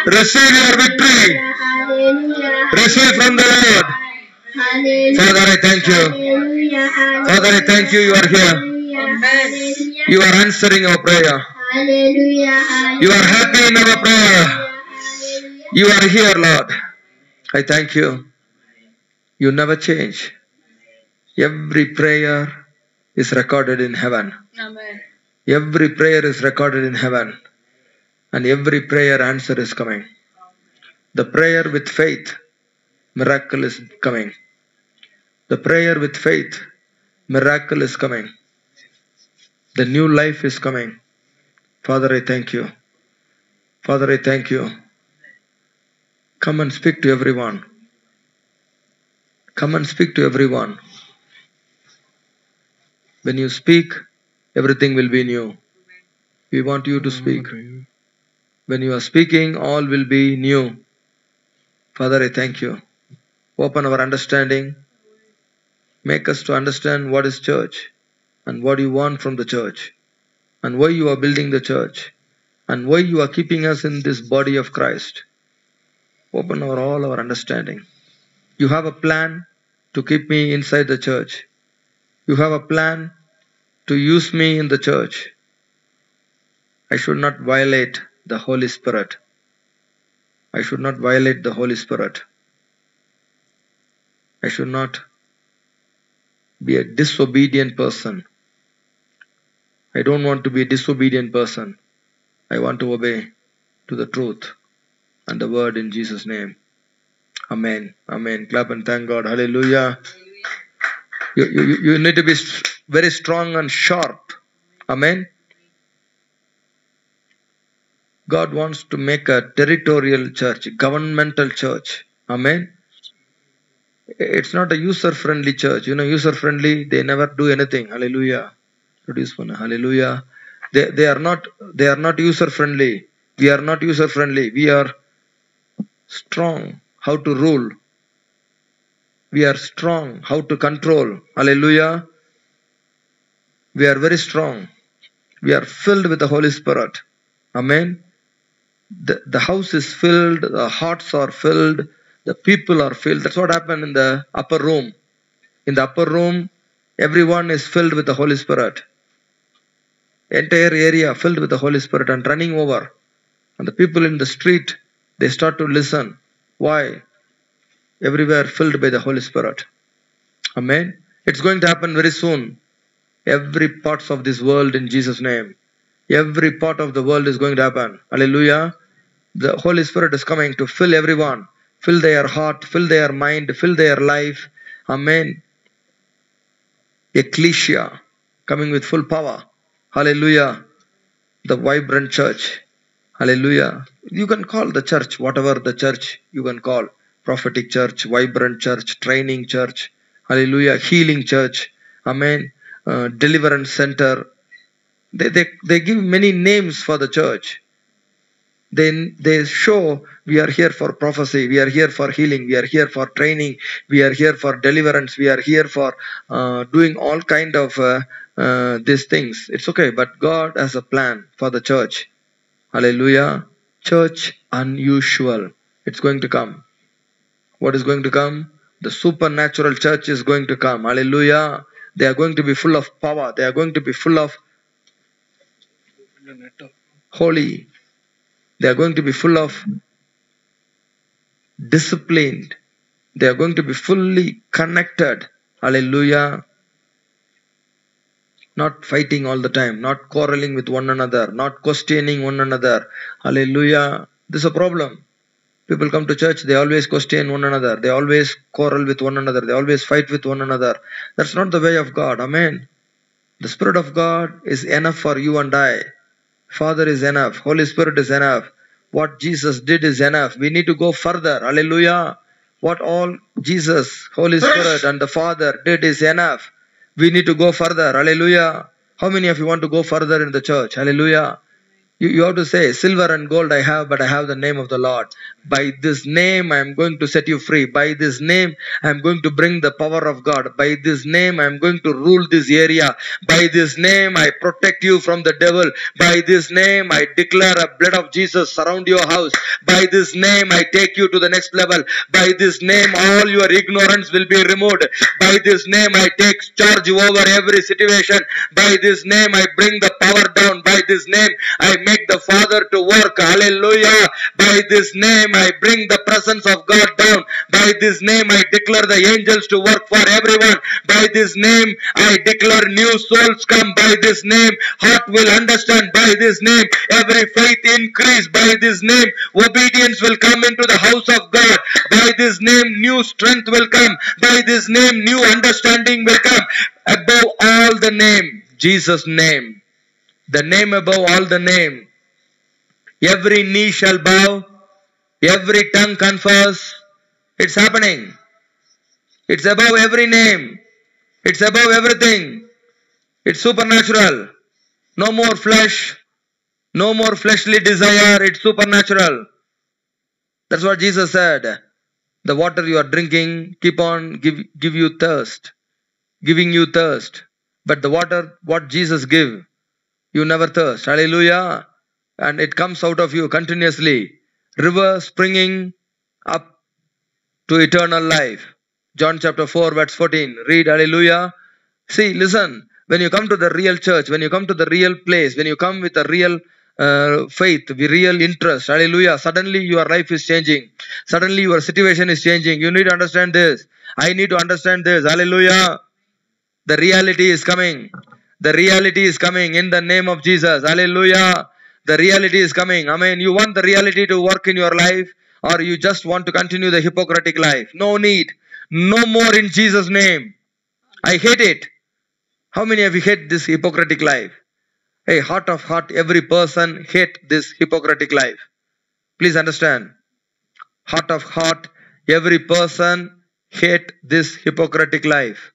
Receive your victory. Receive from the Lord. Father, I thank you. Father, I thank you. You are here. You are answering our prayer. You are happy in our prayer. You are here, Lord. I thank you. You never change. Every prayer is recorded in heaven. Amen. Every prayer is recorded in heaven. And every prayer answer is coming. The prayer with faith, miracle is coming. The prayer with faith, miracle is coming. The new life is coming. Father, I thank you. Father, I thank you. Come and speak to everyone. Come and speak to everyone. When you speak, everything will be new. We want you to speak. When you are speaking, all will be new. Father, I thank you. Open our understanding. Make us to understand what is church and what you want from the church and why you are building the church and why you are keeping us in this body of Christ. Open all our understanding. You have a plan to keep me inside the church. You have a plan to use me in the church. I should not violate the Holy Spirit. I should not violate the Holy Spirit. I should not be a disobedient person. I don't want to be a disobedient person. I want to obey to the truth and the word in Jesus' name. Amen. Amen. Clap and thank God. Hallelujah. You need to be very strong and sharp. Amen. God wants to make a territorial church, governmental church. Amen. It's not a user-friendly church. You know, user-friendly, they never do anything. Hallelujah. Hallelujah. They are not user-friendly. We are not user-friendly. We are strong how to rule. We are strong how to control. Hallelujah. We are very strong. We are filled with the Holy Spirit. Amen. The house is filled. The hearts are filled. The people are filled. That's what happened in the upper room. In the upper room, everyone is filled with the Holy Spirit. Entire area filled with the Holy Spirit and running over. And the people in the street, they start to listen. Why? Everywhere filled by the Holy Spirit. Amen. It's going to happen very soon. Every parts of this world in Jesus' name. Every part of the world is going to happen. Hallelujah. The Holy Spirit is coming to fill everyone. Fill their heart, fill their mind, fill their life. Amen. Ecclesia coming with full power. Hallelujah. The vibrant church. Hallelujah. You can call the church, whatever the church you can call. Prophetic church, vibrant church, training church. Hallelujah. Healing church. Amen. Deliverance center. They give many names for the church. They show we are here for prophecy, we are here for healing, we are here for training, we are here for deliverance, we are here for doing all kind of these things. It's okay, but God has a plan for the church. Hallelujah. Church unusual. It's going to come. What is going to come? The supernatural church is going to come. Hallelujah. They are going to be full of power. They are going to be full of holy. They are going to be full of disciplined. They are going to be fully connected. Hallelujah. Not fighting all the time. Not quarreling with one another. Not questioning one another. Hallelujah. This is a problem. People come to church, they always question one another. They always quarrel with one another. They always fight with one another. That's not the way of God. Amen. The Spirit of God is enough for you and I. Father is enough. Holy Spirit is enough. What Jesus did is enough. We need to go further. Hallelujah. What all Jesus, Holy Spirit and the Father did is enough. We need to go further. Hallelujah. How many of you want to go further in the church? Hallelujah. You have to say, silver and gold I have, but I have the name of the Lord. By this name I am going to set you free. By this name I am going to bring the power of God. By this name I am going to rule this area. By this name I protect you from the devil. By this name I declare a blood of Jesus surround your house. By this name I take you to the next level. By this name all your ignorance will be removed. By this name I take charge over every situation. By this name I bring the power down. By this name I make the Father to work. Hallelujah. By this name I bring the presence of God down. By this name I declare the angels to work for everyone. By this name I declare new souls come. By this name heart will understand. By this name every faith increase. By this name obedience will come into the house of God. By this name new strength will come. By this name new understanding will come. Above all the name, Jesus' name. The name above all the name. Every knee shall bow. Every tongue confess. It's happening. It's above every name. It's above everything. It's supernatural. No more flesh. No more fleshly desire. It's supernatural. That's what Jesus said. The water you are drinking keep on give you thirst. Giving you thirst. But the water what Jesus give, you never thirst. Hallelujah. And it comes out of you continuously. River springing up to eternal life. John chapter 4 verse 14. Read. Hallelujah. See, listen. When you come to the real church, when you come to the real place, when you come with a real faith, with real interest, hallelujah, suddenly your life is changing. Suddenly your situation is changing. You need to understand this. I need to understand this. Hallelujah. The reality is coming. The reality is coming in the name of Jesus. Hallelujah. The reality is coming. Amen. You want the reality to work in your life, or you just want to continue the hypocritic life? No need. No more in Jesus' name. I hate it. How many of you hate this hypocritic life? Hey, heart of heart, every person hate this hypocritic life. Please understand. Heart of heart, every person hate this hypocritic life.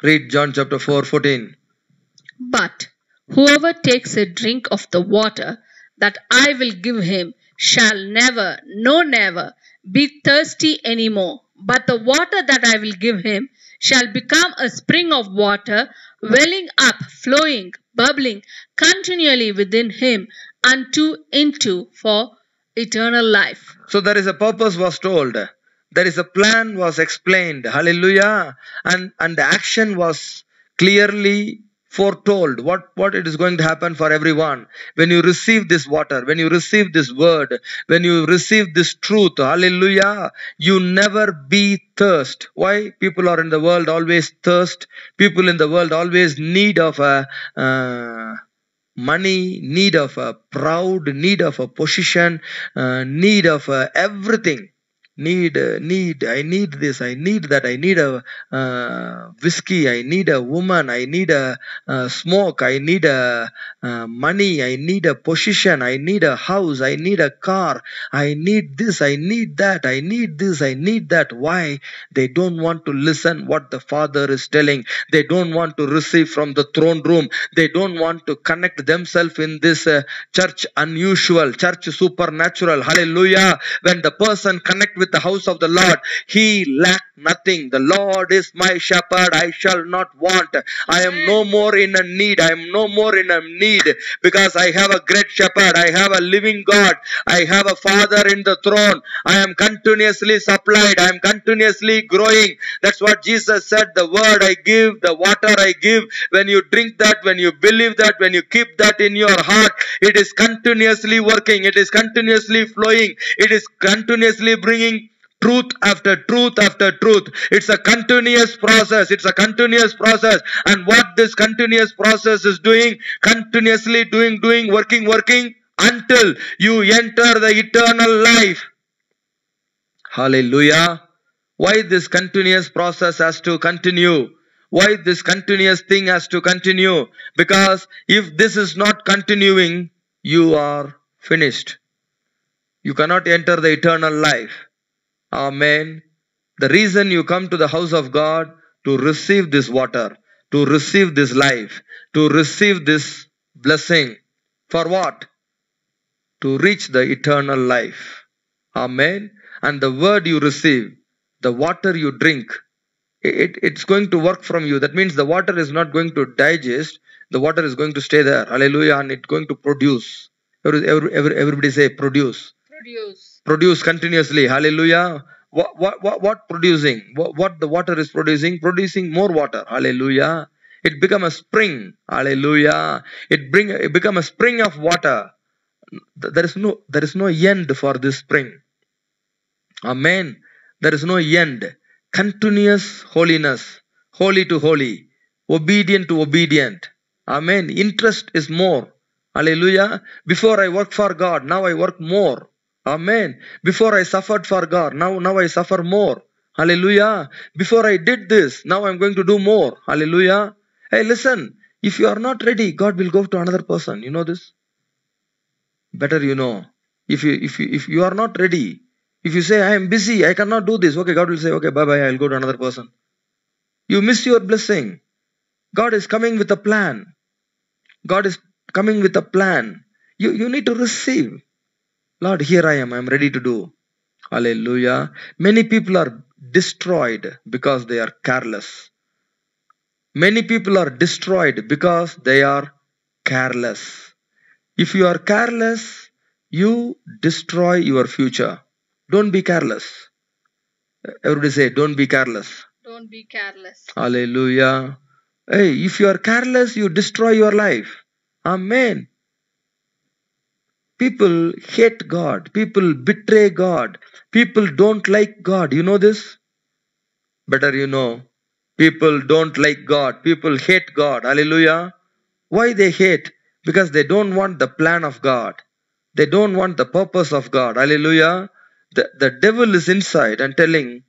Read John chapter 4, 14. But whoever takes a drink of the water that I will give him shall never, no never, be thirsty any more. But the water that I will give him shall become a spring of water, welling up, flowing, bubbling continually within him into for eternal life. So there is a purpose was told. There is a plan was explained. Hallelujah. And the action was clearly foretold. What it is going to happen for everyone. When you receive this water, when you receive this word, when you receive this truth, hallelujah, you never be thirst. Why? People are in the world always thirst. People in the world always need of a money, need of a proud, need of a position, need of everything. Need, I need this, I need that, I need a whiskey, I need a woman, I need a smoke, I need a money, I need a position, I need a house, I need a car, I need this, I need that, I need this, I need that. Why? They don't want to listen what the Father is telling. They don't want to receive from the throne room. They don't want to connect themselves in this church unusual, church supernatural. Hallelujah. When the person connect with the house of the Lord, he lack nothing. The Lord is my shepherd, I shall not want. I am no more in a need. I am no more in a need because I have a great shepherd. I have a living God. I have a Father in the throne. I am continuously supplied. I am continuously growing. That's what Jesus said. The word I give, the water I give, when you drink that, when you believe that, when you keep that in your heart, it is continuously working. It is continuously flowing. It is continuously bringing truth after truth after truth. It's a continuous process. It's a continuous process. And what this continuous process is doing, continuously doing, working until you enter the eternal life. Hallelujah. Why this continuous process has to continue? Why this continuous thing has to continue? Because if this is not continuing, you are finished. You cannot enter the eternal life. Amen. The reason you come to the house of God, to receive this water, to receive this life, to receive this blessing. For what? To reach the eternal life. Amen. And the word you receive, the water you drink, it's going to work from you. That means the water is not going to digest. The water is going to stay there. Hallelujah. And it's going to produce. Everybody say produce. Produce continuously. Hallelujah. What producing? What the water is producing? Producing more water. Hallelujah. It become a spring. Hallelujah. It become a spring of water. There is no end for this spring. Amen. There is no end. Continuous holiness. Holy to holy. Obedient to obedient. Amen. Interest is more. Hallelujah. Before I work for God, now I work more. Amen. Before I suffered for God, now I suffer more. Hallelujah. Before I did this, now I'm going to do more. Hallelujah. Hey, listen. If you are not ready, God will go to another person. You know this? Better you know. If you are not ready, if you say, I am busy, I cannot do this. Okay, God will say, okay, bye-bye, I'll go to another person. You miss your blessing. God is coming with a plan. God is coming with a plan. You need to receive. Lord, here I am ready to do. Hallelujah. Many people are destroyed because they are careless. Many people are destroyed because they are careless. If you are careless, you destroy your future. Don't be careless. Everybody say, don't be careless. Don't be careless. Hallelujah. Hey, if you are careless, you destroy your life. Amen. People hate God. People betray God. People don't like God. You know this? Better you know. People don't like God. People hate God. Hallelujah. Why they hate? Because they don't want the plan of God. They don't want the purpose of God. Hallelujah. The devil is inside and telling,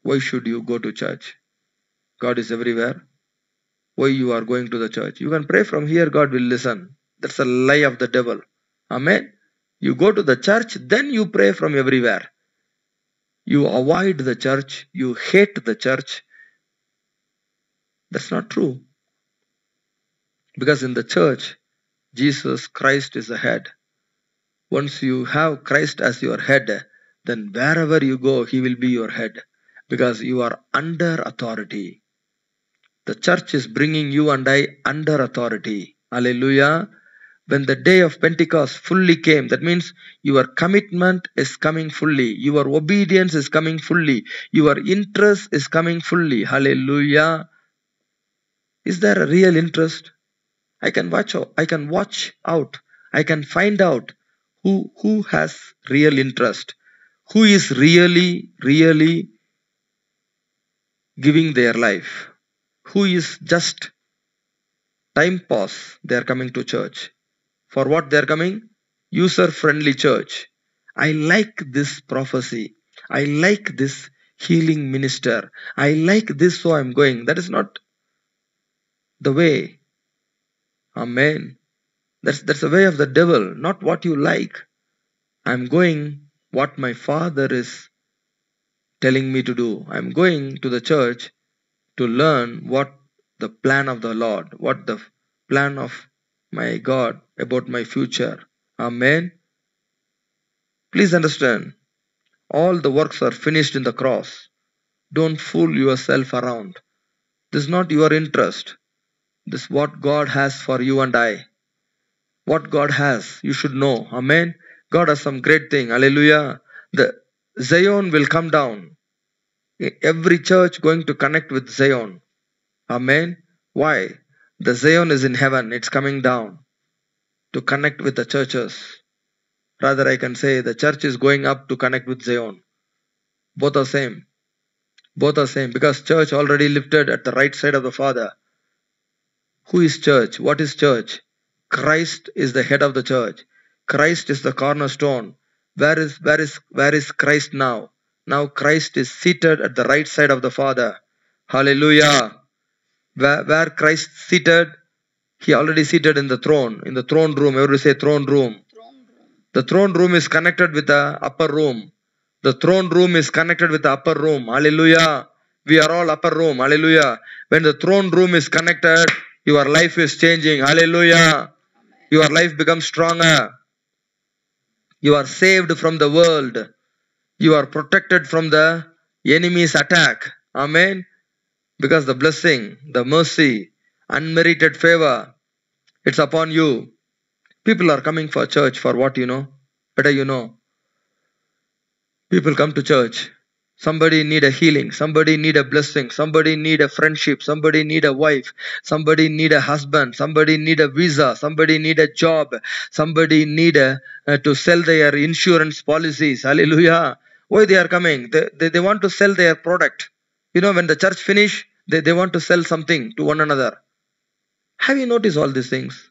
why should you go to church? God is everywhere. Why you are going to the church? You can pray from here, God will listen. That's a lie of the devil. Amen. You go to the church, then you pray from everywhere. You avoid the church. You hate the church. That's not true. Because in the church, Jesus Christ is the head. Once you have Christ as your head, then wherever you go, He will be your head. Because you are under authority. The church is bringing you and I under authority. Hallelujah. When the day of Pentecost fully came, that means your commitment is coming fully. Your obedience is coming fully. Your interest is coming fully. Hallelujah. Is there a real interest? I can watch out. I can find out who has real interest. Who is really giving their life. Who is just time pass. They are coming to church. For what they are coming? User-friendly church. I like this prophecy. I like this healing minister. I like this, so I'm going. That is not the way. Amen. That's the way of the devil, not what you like. I'm going what my Father is telling me to do. I'm going to the church to learn what the plan of the Lord, what the plan of my God about my future. Amen. Please understand, all the works are finished in the cross. Don't fool yourself around. This is not your interest. This is what God has for you and I. What God has, you should know. Amen. God has some great thing. Hallelujah. The Zion will come down. Every church going to connect with Zion. Amen. Why? The Zion is in heaven. It's coming down to connect with the churches. Rather, I can say the church is going up to connect with Zion. Both are same. Both are same. Because church already lifted at the right side of the Father. Who is church? What is church? Christ is the head of the church. Christ is the cornerstone. Where is Christ now? Now Christ is seated at the right side of the Father. Hallelujah. Where Christ seated? He already seated in the throne room. Everybody say throne room. The throne room is connected with the upper room. The throne room is connected with the upper room. Hallelujah. We are all upper room. Hallelujah. When the throne room is connected, your life is changing. Hallelujah. Your life becomes stronger. You are saved from the world. You are protected from the enemy's attack. Amen. Because the blessing, the mercy, unmerited favor, it's upon you. People are coming for church for what you know? Better you know. People come to church. Somebody need a healing. Somebody need a blessing. Somebody need a friendship. Somebody need a wife. Somebody need a husband. Somebody need a visa. Somebody need a job. Somebody need to sell their insurance policies. Hallelujah. Why they are coming? They want to sell their product. You know, when the church finish, they want to sell something to one another. Have you noticed all these things?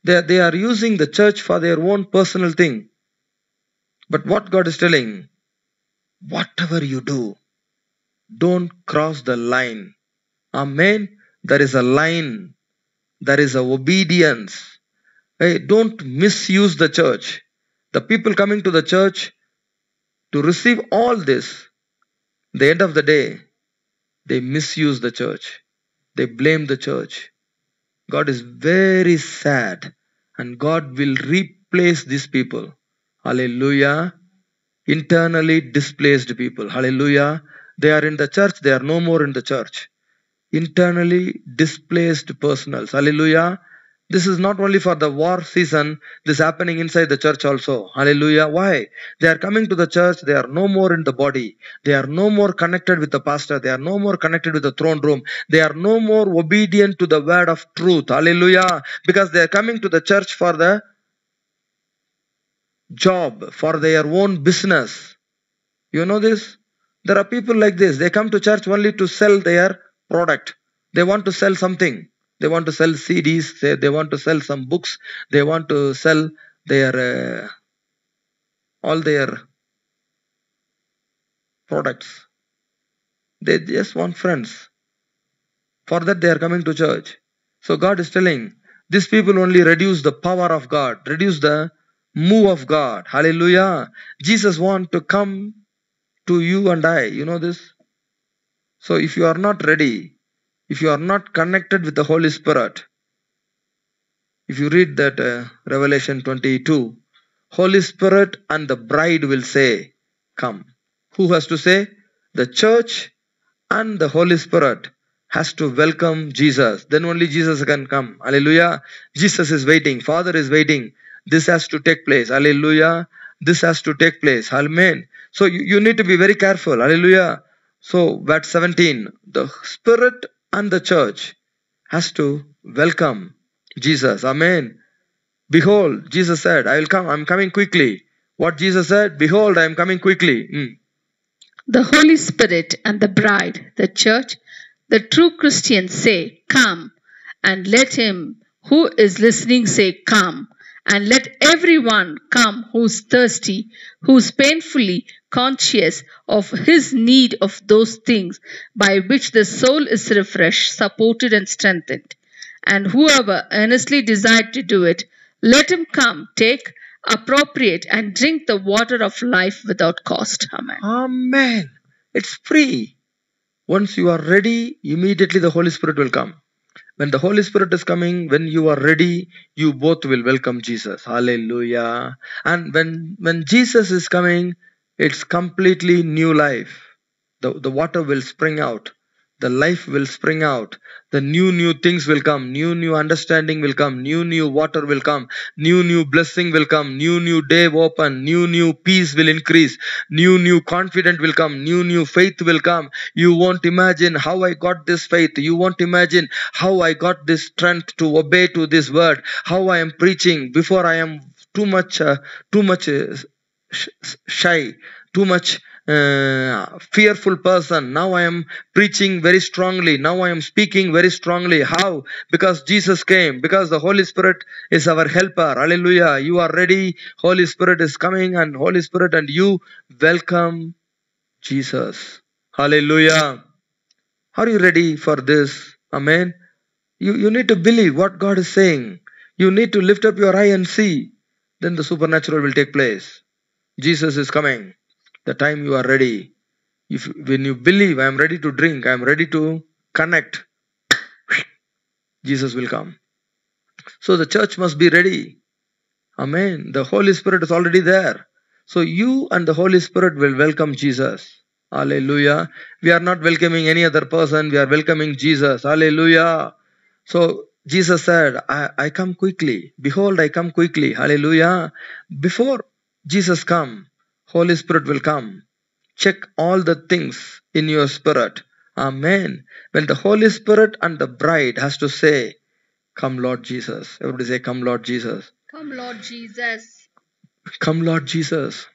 They are using the church for their own personal thing. But what God is telling, whatever you do, don't cross the line. Amen. There is a line. There is a obedience. Hey, don't misuse the church. The people coming to the church to receive all this, at the end of the day, they misuse the church. They blame the church. God is very sad, and God will replace these people. Hallelujah. Internally displaced people. Hallelujah. They are in the church. They are no more in the church. Internally displaced personals. Hallelujah. This is not only for the war season. This is happening inside the church also. Hallelujah. Why? They are coming to the church. They are no more in the body. They are no more connected with the pastor. They are no more connected with the throne room. They are no more obedient to the word of truth. Hallelujah. Because they are coming to the church for the job, for their own business. You know this? There are people like this. They come to church only to sell their product. They want to sell something. They want to sell CDs. They want to sell some books. They want to sell their all their products. They just want friends. For that they are coming to church. So God is telling, these people only reduce the power of God, reduce the move of God. Hallelujah. Jesus wants to come to you and I. You know this? So if you are not ready, if you are not connected with the Holy Spirit, if you read that Revelation 22, Holy Spirit and the bride will say, come. Who has to say? The church and the Holy Spirit has to welcome Jesus. Then only Jesus can come. Hallelujah. Jesus is waiting. Father is waiting. This has to take place. Hallelujah. This has to take place. Amen. So you need to be very careful. Hallelujah. So verse 17, the Spirit and the church has to welcome Jesus. Amen. Behold, Jesus said, I will come. I'm coming quickly. What Jesus said? Behold, I am coming quickly. The Holy Spirit and the bride, the church, the true Christians say, come. And let him who is listening say, come. And let everyone come who's thirsty, who's painfully conscious of his need of those things by which the soul is refreshed, supported, and strengthened. And whoever earnestly desired to do it, let him come, take, appropriate, and drink the water of life without cost. Amen. Amen. It's free. Once you are ready, immediately the Holy Spirit will come. When the Holy Spirit is coming, when you are ready, you both will welcome Jesus. Hallelujah. And when Jesus is coming, it's completely new life. The water will spring out. The life will spring out. The new things will come. New understanding will come. New water will come. New blessing will come. New day open. New peace will increase. New confidence will come. New faith will come. You won't imagine how I got this faith. You won't imagine how I got this strength to obey to this word. How I am preaching. Before I am too much shy, too much fearful person. Now I am preaching very strongly. Now I am speaking very strongly. How? Because Jesus came. Because the Holy Spirit is our helper. Hallelujah. You are ready. Holy Spirit is coming, and Holy Spirit and you welcome Jesus. Hallelujah. Are you ready for this? Amen. You need to believe what God is saying. You need to lift up your eye and see. Then the supernatural will take place. Jesus is coming. The time you are ready. When you believe, I am ready to drink, I am ready to connect. Jesus will come. So the church must be ready. Amen. The Holy Spirit is already there. So you and the Holy Spirit will welcome Jesus. Hallelujah. We are not welcoming any other person. We are welcoming Jesus. Hallelujah. So Jesus said, I come quickly. Behold, I come quickly. Hallelujah. Before Jesus come, Holy Spirit will come. Check all the things in your spirit. Amen. When the Holy Spirit and the bride has to say, come Lord Jesus. Everybody say, come Lord Jesus. Come, Lord Jesus. Come Lord Jesus.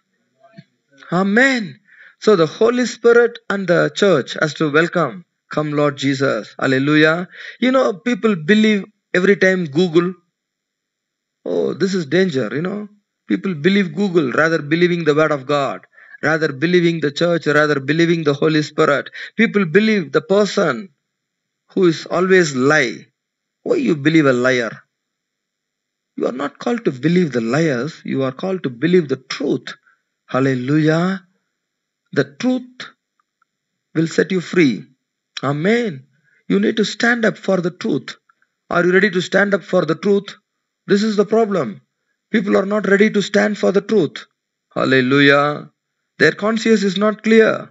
Amen. So the Holy Spirit and the church has to welcome. Come Lord Jesus. Hallelujah. You know, people believe every time Google. Oh, this is danger, you know. People believe Google rather believing the word of God. Rather believing the church, rather believing the Holy Spirit. People believe the person who is always lie. Why you believe a liar? You are not called to believe the liars. You are called to believe the truth. Hallelujah. The truth will set you free. Amen. You need to stand up for the truth. Are you ready to stand up for the truth? This is the problem. People are not ready to stand for the truth. Hallelujah. Their conscience is not clear.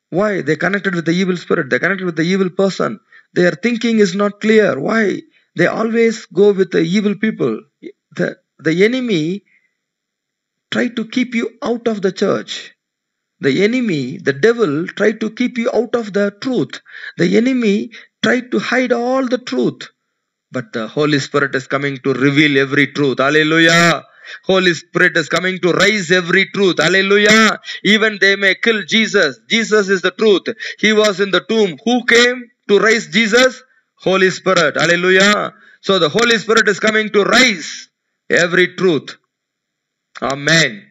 Why? They connected with the evil spirit. They connected with the evil person. Their thinking is not clear. Why? They always go with the evil people. The enemy tried to keep you out of the church. The enemy, the devil, tried to keep you out of the truth. The enemy tried to hide all the truth. But the Holy Spirit is coming to reveal every truth. Hallelujah. Holy Spirit is coming to raise every truth. Hallelujah. Even they may kill Jesus. Jesus is the truth. He was in the tomb. Who came to raise Jesus? Holy Spirit. Hallelujah. So the Holy Spirit is coming to raise every truth. Amen.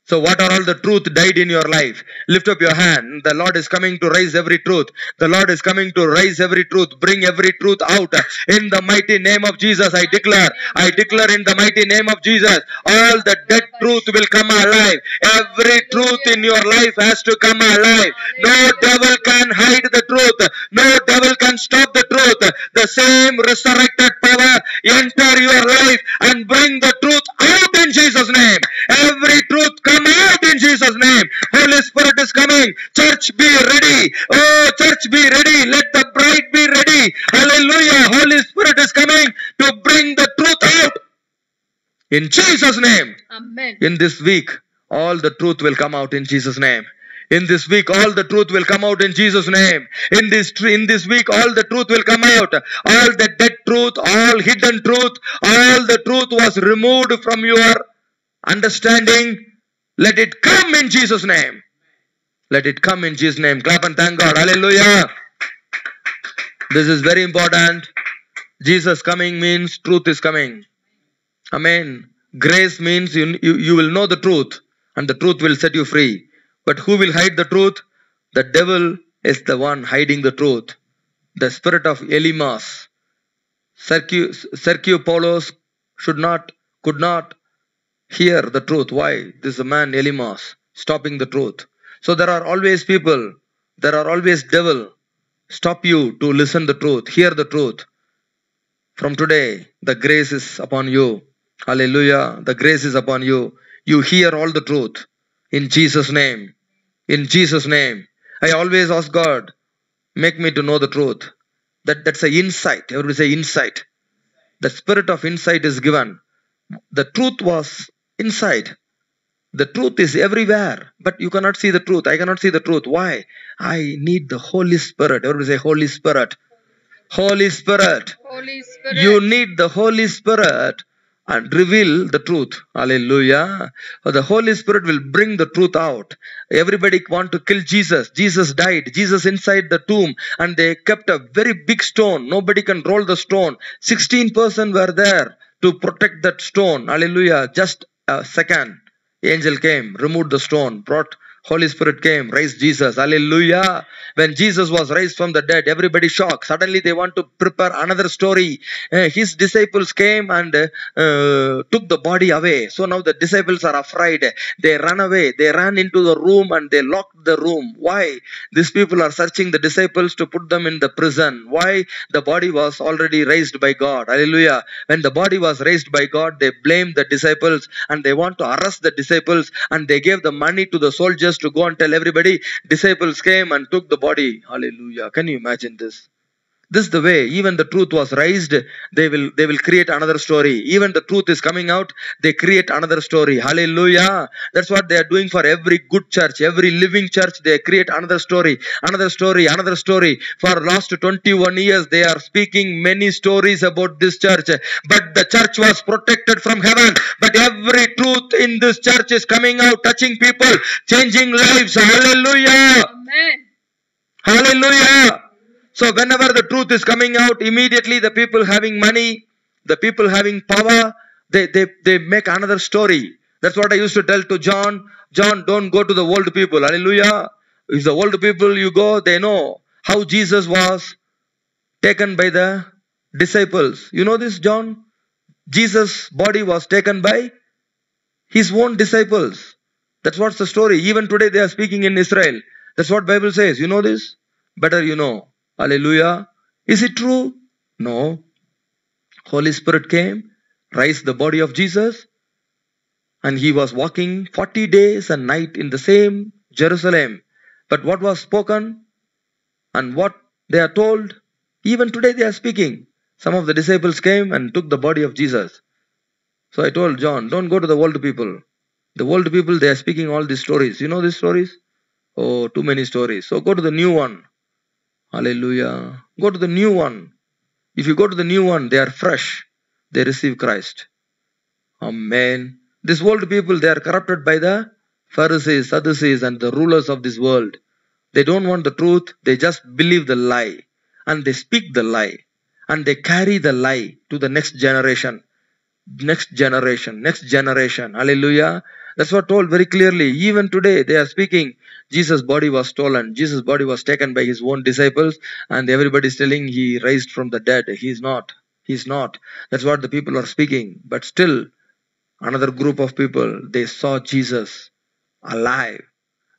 So what are all the truth died in your life? Lift up your hand. The Lord is coming to raise every truth. The Lord is coming to raise every truth. Bring every truth out. In the mighty name of Jesus, I declare in the mighty name of Jesus, all the dead truth will come alive. Every truth in your life has to come alive. No devil can hide the truth. No devil can stop the truth. The same resurrected power enter your life and bring the truth out in Jesus' name. Every truth come out in Jesus' name. Holy Spirit is coming. Church, be ready. Oh, church, be ready. Let the bride be ready. Hallelujah. Holy Spirit is coming to bring the truth out in Jesus' name. Amen. In this week, all the truth will come out in Jesus' name. In this week, all the truth will come out in Jesus' name. In this week, all the truth will come out. All the dead truth, all hidden truth, all the truth was removed from your understanding. Let it come in Jesus' name. Let it come in Jesus' name. Clap and thank God. Hallelujah. This is very important. Jesus coming means truth is coming. Amen. Grace means you will know the truth and the truth will set you free. But who will hide the truth? The devil is the one hiding the truth. The spirit of Elimas. Sergio Paulos could not hear the truth. Why? This is a man Elimas stopping the truth. So there are always people, there are always devil stop you to listen the truth, hear the truth. From today, the grace is upon you. Hallelujah. The grace is upon you. You hear all the truth. In Jesus' name. In Jesus' name. I always ask God, make me to know the truth. That's an insight. Everybody say insight. The spirit of insight is given. The truth was inside. The truth is everywhere. But you cannot see the truth. I cannot see the truth. Why? I need the Holy Spirit. Everybody say Holy Spirit. Holy Spirit. Holy Spirit. You need the Holy Spirit and reveal the truth. Hallelujah. The Holy Spirit will bring the truth out. Everybody want to kill Jesus. Jesus died. Jesus inside the tomb and they kept a very big stone. Nobody can roll the stone. 16 persons were there to protect that stone. Hallelujah. Just a second. Angel came, removed the stone, brought Holy Spirit came, raised Jesus. Hallelujah. When Jesus was raised from the dead, everybody shocked. Suddenly they want to prepare another story. His disciples came and took the body away. So now the disciples are afraid. They ran away. They ran into the room and they locked the room. Why? These people are searching the disciples to put them in the prison. Why? The body was already raised by God. Hallelujah. When the body was raised by God, they blamed the disciples and they want to arrest the disciples, and they gave the money to the soldiers to go and tell everybody. Disciples came and took the body. Hallelujah. Can you imagine this? This is the way. Even the truth was raised, they will create another story. Even the truth is coming out, they create another story. Hallelujah. That's what they are doing for every good church, every living church. They create another story, another story, another story. For last 21 years, they are speaking many stories about this church. But the church was protected from heaven. But every truth in this church is coming out, touching people, changing lives. Hallelujah. Amen. Hallelujah. So whenever the truth is coming out, immediately the people having money, the people having power, they make another story. That's what I used to tell to John. John, don't go to the old people. Hallelujah. If the old people you go, they know how Jesus was taken by the disciples. You know this, John? Jesus' body was taken by his own disciples. That's what's the story. Even today they are speaking in Israel. That's what Bible says. You know this? Better you know. Hallelujah. Is it true? No. Holy Spirit came, raised the body of Jesus, and he was walking 40 days and night in the same Jerusalem. But what was spoken and what they are told, even today they are speaking. Some of the disciples came and took the body of Jesus. So I told John, don't go to the old people. The old people, they are speaking all these stories. You know these stories? Oh, too many stories. So go to the new one. Hallelujah. Go to the new one. If you go to the new one, they are fresh. They receive Christ. Amen. These old people, they are corrupted by the Pharisees, Sadducees, and the rulers of this world. They don't want the truth. They just believe the lie. And they speak the lie. And they carry the lie to the next generation. Next generation. Next generation. Hallelujah. That's what told very clearly. Even today, they are speaking. Jesus' body was stolen. Jesus' body was taken by his own disciples. And everybody is telling he raised from the dead. He's not. He's not. That's what the people are speaking. But still, another group of people, they saw Jesus alive.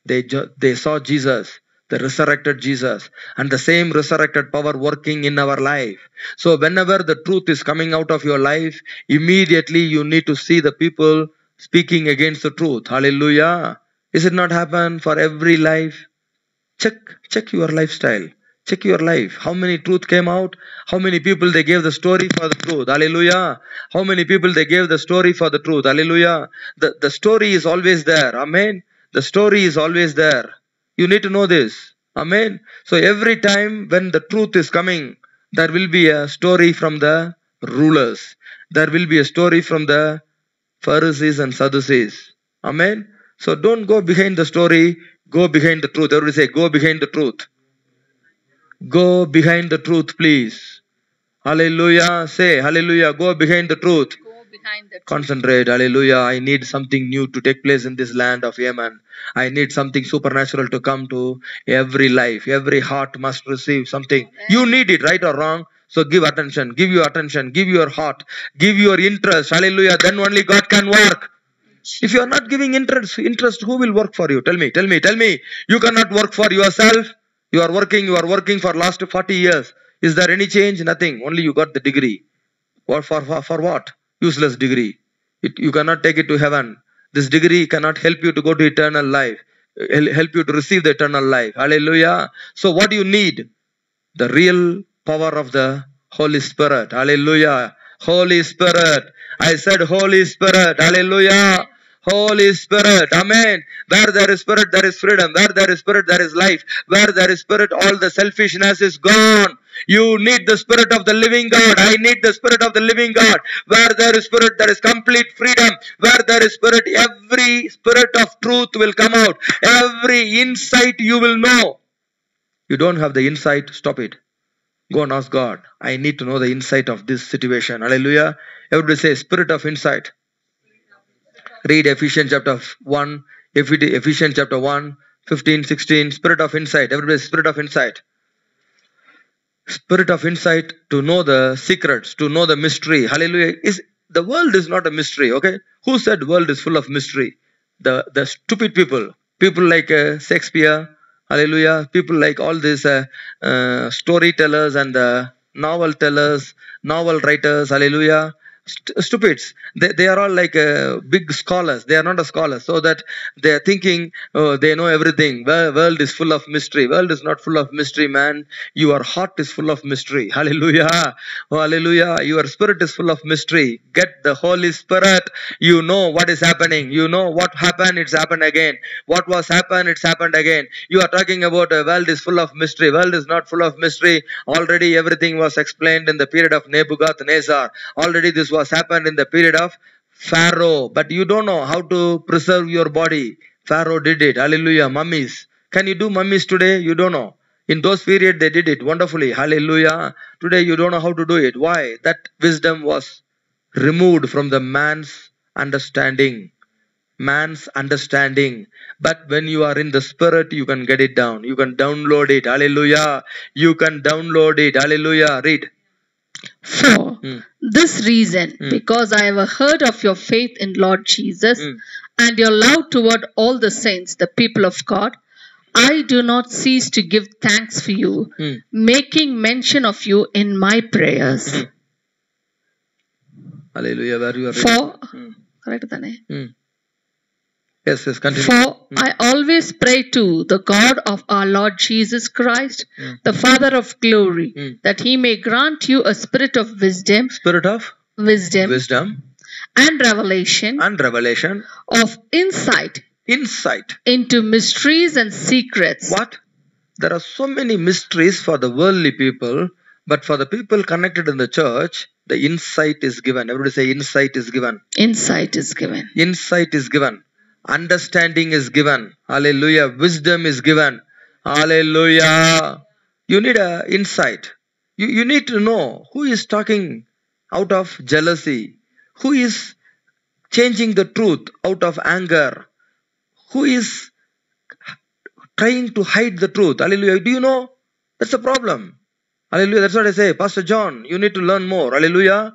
They saw Jesus, the resurrected Jesus, and the same resurrected power working in our life. So whenever the truth is coming out of your life, immediately you need to see the people speaking against the truth. Hallelujah. Is it not happen for every life? Check your lifestyle. Check your life. How many truth came out? How many people they gave the story for the truth? Hallelujah. How many people they gave the story for the truth? Hallelujah. The story is always there. Amen. The story is always there. You need to know this. Amen. So every time when the truth is coming, there will be a story from the rulers. There will be a story from the Pharisees and Sadducees. Amen. So don't go behind the story. Go behind the truth. Everybody say, go behind the truth. Go behind the truth, please. Hallelujah. Say, hallelujah. Go behind the truth. Go behind the truth. Concentrate. Hallelujah. I need something new to take place in this land of Yemen. I need something supernatural to come to every life. Every heart must receive something. Amen. You need it, right or wrong. So give attention. Give your attention. Give your heart. Give your interest. Hallelujah. Then only God can work. If you are not giving interest, who will work for you? Tell me. You cannot work for yourself. You are working for last 40 years. Is there any change? Nothing. Only you got the degree. For what? Useless degree. You cannot take it to heaven. This degree cannot help you to go to eternal life. Help you to receive the eternal life. Hallelujah. So what do you need? The real power of the Holy Spirit. Hallelujah. Holy Spirit. I said Holy Spirit. Hallelujah. Holy Spirit. Amen. Where there is Spirit, there is freedom. Where there is Spirit, there is life. Where there is Spirit, all the selfishness is gone. You need the Spirit of the living God. I need the Spirit of the living God. Where there is Spirit, there is complete freedom. Where there is Spirit, every spirit of truth will come out. Every insight you will know. You don't have the insight, stop it. Go and ask God. I need to know the insight of this situation. Hallelujah. Everybody say, Spirit of insight. Read Ephesians chapter 1, 15, 16. Spirit of insight. Everybody say, Spirit of insight. Spirit of insight to know the secrets, to know the mystery. Hallelujah. The world is not a mystery, okay? Who said world is full of mystery? The stupid people. People like Shakespeare, hallelujah. People like all these storytellers and novel tellers, novel writers, hallelujah. Stupids. They are all like big scholars. They are not a scholar. So that they are thinking, oh, they know everything. World is full of mystery. World is not full of mystery, man. Your heart is full of mystery. Hallelujah. Oh, hallelujah. Your spirit is full of mystery. Get the Holy Spirit. You know what is happening. You know what happened. It's happened again. What was happened. It's happened again. You are talking about a world is full of mystery. World is not full of mystery. Already everything was explained in the period of Nebuchadnezzar. Already this was happened in the period of Pharaoh. But you don't know how to preserve your body. Pharaoh did it. Hallelujah. Mummies. Can you do mummies today? You don't know. In those periods, they did it wonderfully. Hallelujah. Today, you don't know how to do it. Why? That wisdom was removed from the man's understanding. Man's understanding. But when you are in the spirit, you can get it down. You can download it. Hallelujah. You can download it. Hallelujah. Read. For this reason, because I have heard of your faith in Lord Jesus and your love toward all the saints, the people of God, I do not cease to give thanks for you, making mention of you in my prayers. Hallelujah. Where you are For, correct, Dane? Yes, continue. For I always pray to the God of our Lord Jesus Christ, the Father of glory, that he may grant you a spirit of wisdom, Wisdom and revelation, of insight into mysteries and secrets. What? There are so many mysteries for the worldly people, but for the people connected in the church, the insight is given. Everybody say insight is given. Insight is given. Insight is given. Understanding is given. Hallelujah. Wisdom is given. Hallelujah. You need an insight. You need to know who is talking out of jealousy, who is changing the truth out of anger, who is trying to hide the truth. Hallelujah. Do you know? That's the problem. Hallelujah. That's what I say. Pastor John, you need to learn more. Hallelujah.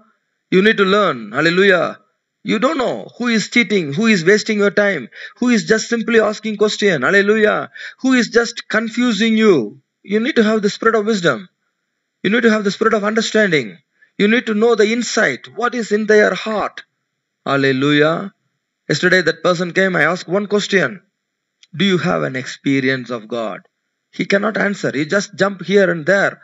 You need to learn. Hallelujah. You don't know who is cheating, who is wasting your time, who is just simply asking question. Hallelujah. Who is just confusing you. You need to have the spirit of wisdom. You need to have the spirit of understanding. You need to know the insight. What is in their heart. Hallelujah. Yesterday that person came, I asked one question. Do you have an experience of God? He cannot answer. He just jump here and there.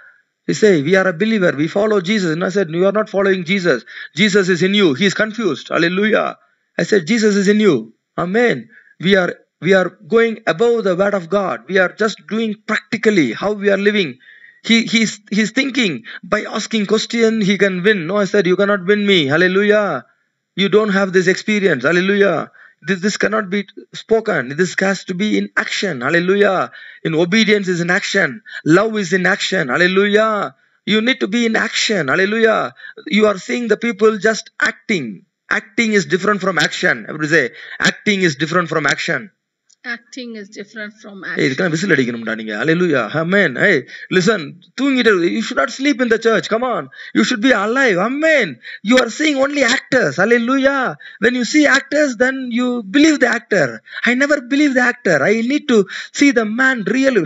He say, we are a believer. We follow Jesus. And I said, you are not following Jesus. Jesus is in you. He is confused. Hallelujah. I said, Jesus is in you. Amen. We are going above the word of God. We are just doing practically how we are living. He's thinking by asking question he can win. No, I said, you cannot win me. Hallelujah. You don't have this experience. Hallelujah. This cannot be spoken. This has to be in action. Hallelujah. In obedience is in action. Love is in action. Hallelujah. You need to be in action. Hallelujah. You are seeing the people just acting. Acting is different from action. Everybody say, acting is different from action. Acting is different from Hey, action. hallelujah. Amen. Hey, listen. You should not sleep in the church. Come on. You should be alive. Amen. You are seeing only actors. Hallelujah. When you see actors, then you believe the actor. I never believe the actor. I need to see the man really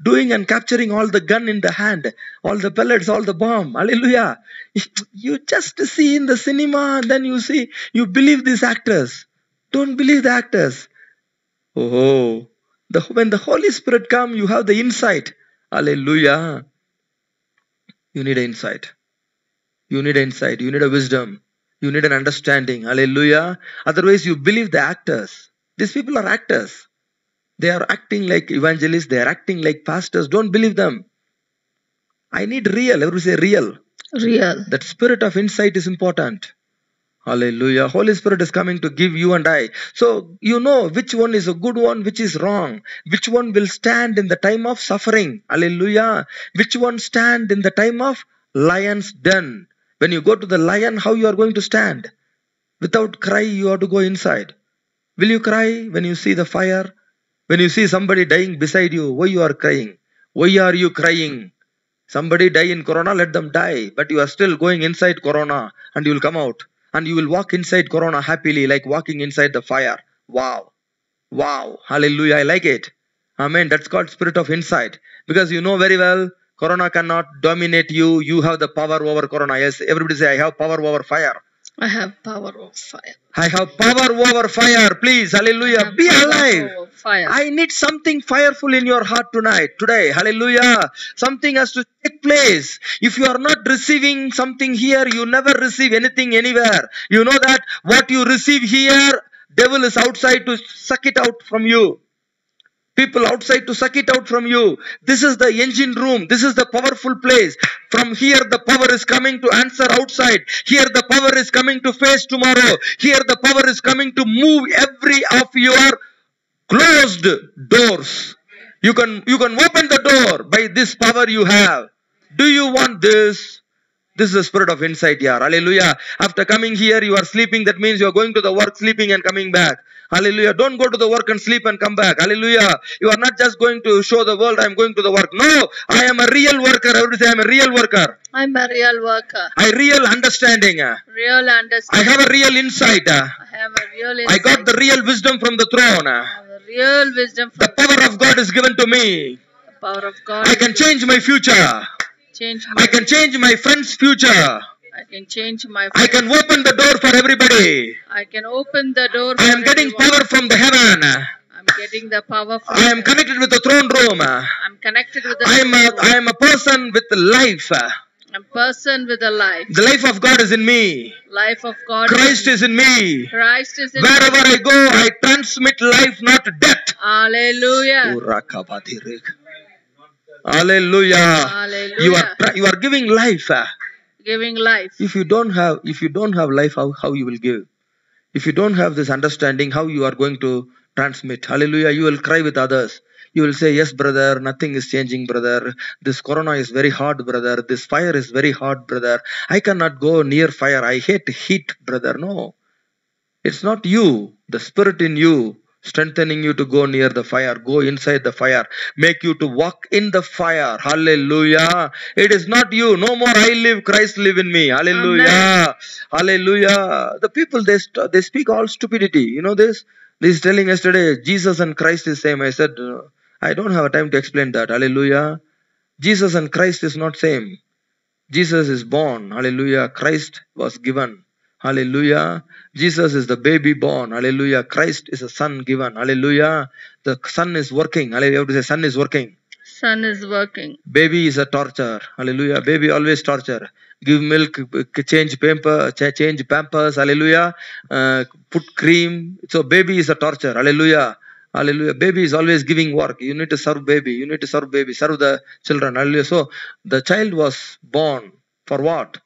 doing and capturing all the gun in the hand, all the pellets, all the bomb. Hallelujah. You just see in the cinema and then you believe these actors. Don't believe the actors. Oh, when the Holy Spirit comes, you have the insight. Hallelujah. You need insight. You need insight. You need a wisdom. You need an understanding. Hallelujah. Otherwise, you believe the actors. These people are actors. They are acting like evangelists. They are acting like pastors. Don't believe them. I need real. Everybody say real. Real. That spirit of insight is important. Hallelujah. Holy Spirit is coming to give you and I. So you know which one is a good one, which is wrong. Which one will stand in the time of suffering. Hallelujah. Which one stand in the time of lion's den. When you go to the lion, how you are going to stand? Without cry, you have to go inside. Will you cry when you see the fire? When you see somebody dying beside you, why you are crying? Why are you crying? Somebody die in Corona, let them die. But you are still going inside Corona and you will come out. And you will walk inside Corona happily like walking inside the fire. Wow. Wow, hallelujah, I like it. Amen. That's called spirit of insight. Because you know very well, Corona cannot dominate you. You have the power over Corona. Yes, everybody say, I have power over fire. I have power over fire. I have power over fire. Please, hallelujah, be alive. Fire. I need something fireful in your heart today. Hallelujah. Something has to take place. If you are not receiving something here, you never receive anything anywhere. You know that what you receive here, devil is outside to suck it out from you. People outside to suck it out from you. This is the engine room. This is the powerful place. From here the power is coming to answer outside. Here the power is coming to face tomorrow. Here the power is coming to move every of your closed doors. You can open the door by this power you have. Do you want this? This is the spirit of insight here. Hallelujah. After coming here, you are sleeping. That means you are going to the work, sleeping and coming back. Hallelujah. Don't go to the work and sleep and come back. Hallelujah. You are not just going to show the world I am going to the work. No, I am a real worker. Everybody say I am a real worker. I'm a real worker. I real understanding. Real understanding. I have a real insight. I have a real insight. I got the real wisdom from the throne. I have a real wisdom from the power of God is given to me. The power of God. I can change my future. I can change my friend's future. I can change my. I can open the door for everybody. I can open the door. I am getting power from the heaven. I'm getting the power from. I am connected with the throne room. I'm connected with the. I am a person with life. I'm a person with a life. The life of God is in me. Life of God. Christ is in me. Christ is in me. Wherever I go, I transmit life, not death. Hallelujah. Hallelujah. Hallelujah. You are giving life. Giving life. If you don't have life, how you will give? If you don't have this understanding, how you are going to transmit? Hallelujah. You will cry with others. You will say, yes, brother, nothing is changing, brother. This corona is very hard, brother. This fire is very hard, brother. I cannot go near fire. I hate heat, brother. No. It's not you. The spirit in you strengthening you to go near the fire, go inside the fire, make you to walk in the fire. Hallelujah. It is not you. No more I live, Christ live in me. Hallelujah. Amen. Hallelujah. The people, they speak all stupidity. You know this? This is telling yesterday, Jesus and Christ is same. I said, I don't have time to explain that. Hallelujah. Jesus and Christ is not same. Jesus is born. Hallelujah. Christ was given. Hallelujah. Jesus is the baby born. Hallelujah. Christ is a son given. Hallelujah. The son is working. Hallelujah. You have to say son is working. Son is working. Baby is a torture. Hallelujah. Baby always torture. Give milk, change pampers. Hallelujah. Put cream. So baby is a torture. Hallelujah. Hallelujah. Baby is always giving work. You need to serve baby. You need to serve baby. Serve the children. Hallelujah. So the child was born for what?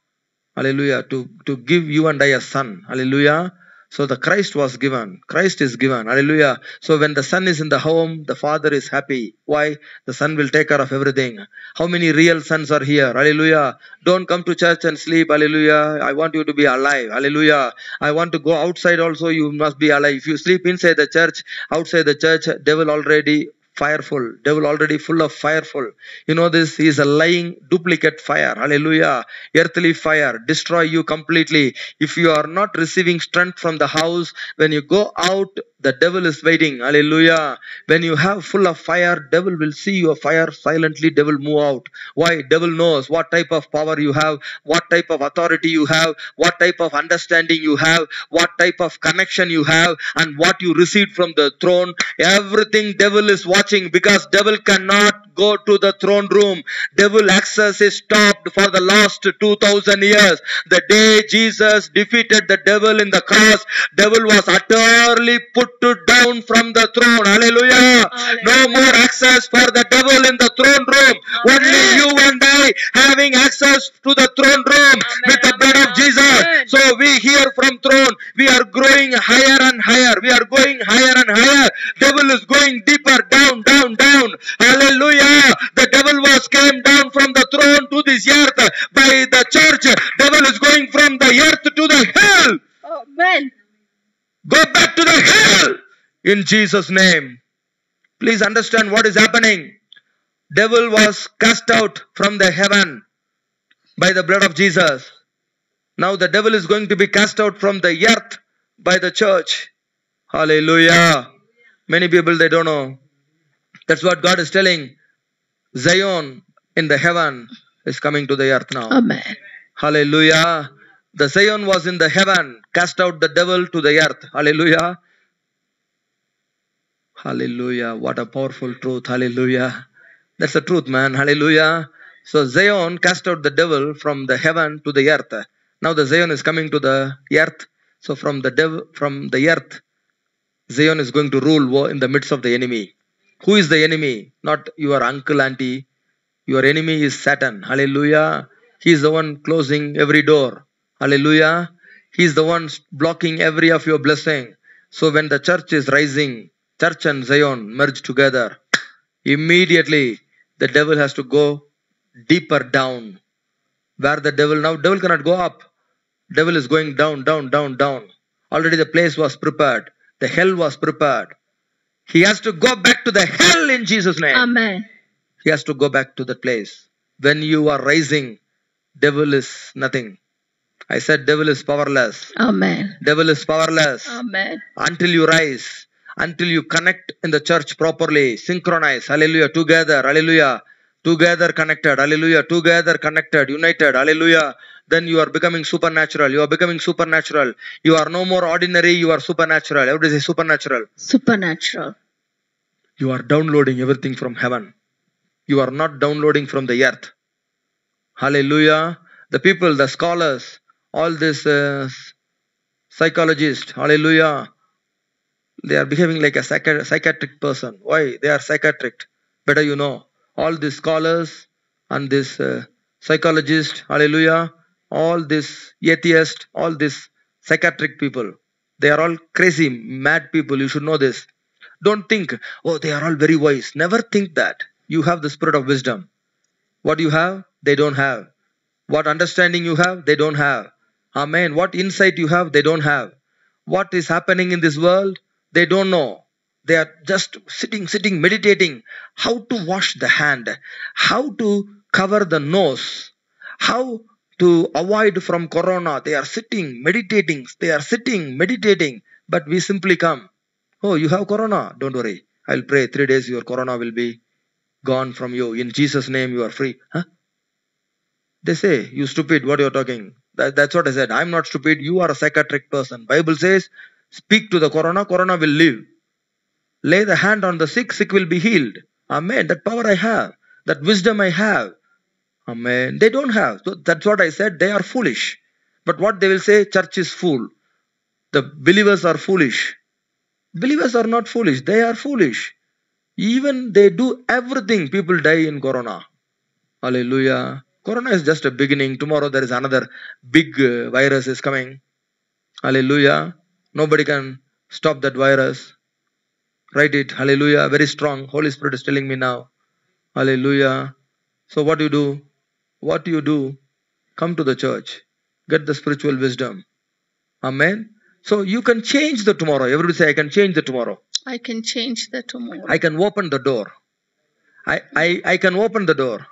Hallelujah. To give you and I a son. Hallelujah. So the Christ was given. Christ is given. Hallelujah. So when the son is in the home, the father is happy. Why? The son will take care of everything. How many real sons are here? Hallelujah. Don't come to church and sleep. Hallelujah. I want you to be alive. Hallelujah. I want to go outside also. You must be alive. If you sleep inside the church, outside the church, devil already fireful. Devil already full of fireful. You know this, he is a lying duplicate fire. Hallelujah. Earthly fire. Destroy you completely. If you are not receiving strength from the house, when you go out, the devil is waiting. Hallelujah. When you have full of fire, devil will see your fire silently. Devil move out. Why? Devil knows what type of power you have, what type of authority you have, what type of understanding you have, what type of connection you have, and what you received from the throne. Everything devil is watching, because devil cannot go to the throne room. Devil access is stopped for the last 2000 years. The day Jesus defeated the devil in the cross, devil was utterly put down from the throne. Hallelujah. Hallelujah. No more access for the devil in the throne room. Amen. Only you and I having access to the throne room. Amen. With the blood of Jesus. Amen. So we hear from throne. We are growing higher and higher. We are going higher and higher. Devil is going deeper, down, down, down. Hallelujah. The devil came down from the throne to this earth by the church. Devil is going from the earth to the hell. Amen. Go back to the hell in Jesus' name. Please understand what is happening. Devil was cast out from the heaven by the blood of Jesus. Now the devil is going to be cast out from the earth by the church. Hallelujah. Many people, they don't know. That's what God is telling. Zion in the heaven is coming to the earth now. Amen. Hallelujah. The Zion was in the heaven. Cast out the devil to the earth. Hallelujah. Hallelujah. What a powerful truth. Hallelujah. That's the truth, man. Hallelujah. So Zion cast out the devil from the heaven to the earth. Now the Zion is coming to the earth. So from the earth, Zion is going to rule in the midst of the enemy. Who is the enemy? Not your uncle, auntie. Your enemy is Satan. Hallelujah. He is the one closing every door. Hallelujah. He is the one blocking every of your blessing. So when the church is rising, church and Zion merge together, immediately the devil has to go deeper down. Where the devil cannot go up. Devil is going down, down, down, down. Already the place was prepared. The hell was prepared. He has to go back to the hell in Jesus' name. Amen. He has to go back to that place. When you are rising, devil is nothing. I said devil is powerless. Amen. Devil is powerless. Amen. Until you rise, until you connect in the church properly, synchronize, hallelujah, together, hallelujah, together connected, hallelujah, together connected, united, hallelujah. Then you are becoming supernatural. You are becoming supernatural. You are no more ordinary, you are supernatural. Everybody say supernatural. Supernatural. You are downloading everything from heaven. You are not downloading from the earth. Hallelujah. The people, the scholars, all these psychologists, hallelujah, they are behaving like a psychiatric person. Why? They are psychiatric. Better you know. All these scholars and these psychologists, hallelujah, all these atheists, all these psychiatric people, they are all crazy, mad people. You should know this. Don't think, oh, they are all very wise. Never think that. You have the spirit of wisdom. What you have, they don't have. What understanding you have, they don't have. Amen. What insight you have, they don't have. What is happening in this world, they don't know. They are just sitting, meditating. How to wash the hand. How to cover the nose. How to avoid from corona. They are sitting, meditating. They are sitting, meditating. But we simply come. Oh, you have corona? Don't worry. I'll pray 3 days your corona will be gone from you. In Jesus' name you are free. Huh? They say, you stupid, what you're talking. That's what I said. I'm not stupid. You are a psychiatric person. Bible says, speak to the corona will live. Lay the hand on the sick will be healed. Amen. That power I have. That wisdom I have. Amen. They don't have. So that's what I said. They are foolish. But what they will say, church is fool. The believers are foolish. Believers are not foolish. They are foolish. Even they do everything. People die in corona. Hallelujah. Corona is just a beginning. Tomorrow there is another big virus is coming. Hallelujah. Nobody can stop that virus. Write it. Hallelujah. Very strong. Holy Spirit is telling me now. Hallelujah. So what do you do? What do you do? Come to the church. Get the spiritual wisdom. Amen. So you can change the tomorrow. Everybody say, I can change the tomorrow. I can change the tomorrow. I can open the door. I can open the door.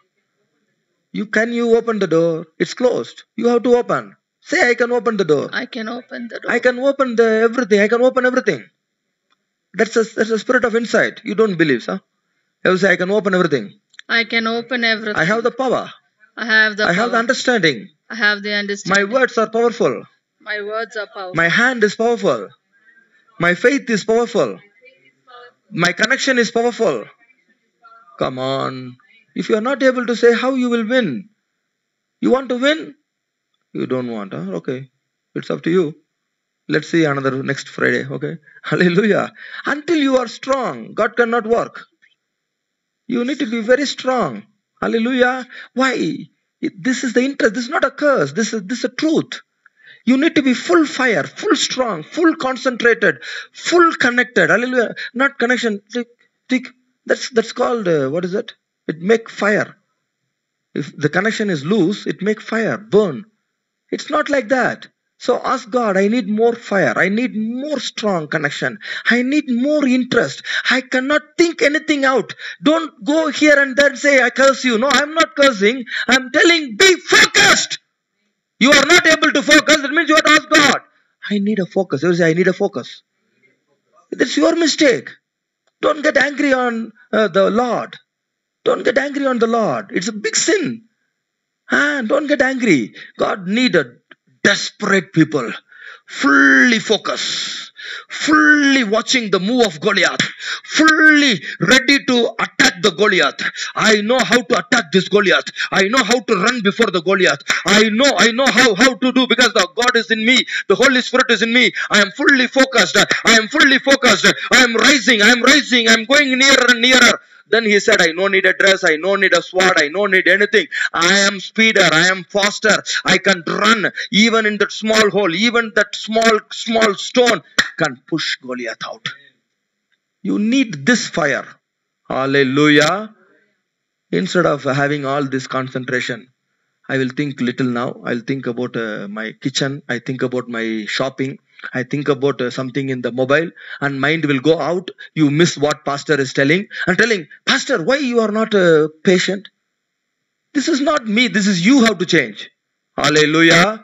Can you open the door? It's closed. You have to open. Say, I can open the door. I can open the door. I can open everything. I can open everything. That's a spirit of insight. You don't believe, huh? You say, I can open everything. I can open everything. I have the power. I have the power. I have the understanding. I have the understanding. My words are powerful. My words are powerful. My hand is powerful. My faith is powerful. My connection is powerful. Come on. If you are not able to say how you will win, you want to win? You don't want, huh? Okay. It's up to you. Let's see another next Friday, okay? Hallelujah. Until you are strong, God cannot work. You need to be very strong. Hallelujah. Why? This is the interest. This is not a curse. This is a truth. You need to be full fire, full strong, full concentrated, full connected. Hallelujah. Not connection. That's called, what is it? It make fire. If the connection is loose, it make fire, burn. It's not like that. So ask God, I need more fire. I need more strong connection. I need more interest. I cannot think anything out. Don't go here and there and say, I curse you. No, I'm not cursing. I'm telling, be focused. You are not able to focus. That means you have to ask God. I need a focus. You say, I need a focus. That's your mistake. Don't get angry on the Lord. Don't get angry on the Lord. It's a big sin. Don't get angry. God needed desperate people, fully focused, fully watching the move of Goliath, fully ready to attack the Goliath. I know how to attack this Goliath. I know how to run before the Goliath. I know how to do, because the God is in me. The Holy Spirit is in me. I am fully focused. I am fully focused. I am rising. I am rising. I am going nearer and nearer. Then he said, I no need a dress, I no need a sword, I no need anything. I am speeder, I am faster, I can run even in that small hole, even that small stone can push Goliath out. You need this fire. Hallelujah. Instead of having all this concentration, I will think little now. I'll think about my kitchen. I think about my shopping. I think about something in the mobile, and mind will go out. You miss what pastor is telling and telling, Pastor, why you are not patient? This is not me. This is you have to change. Hallelujah.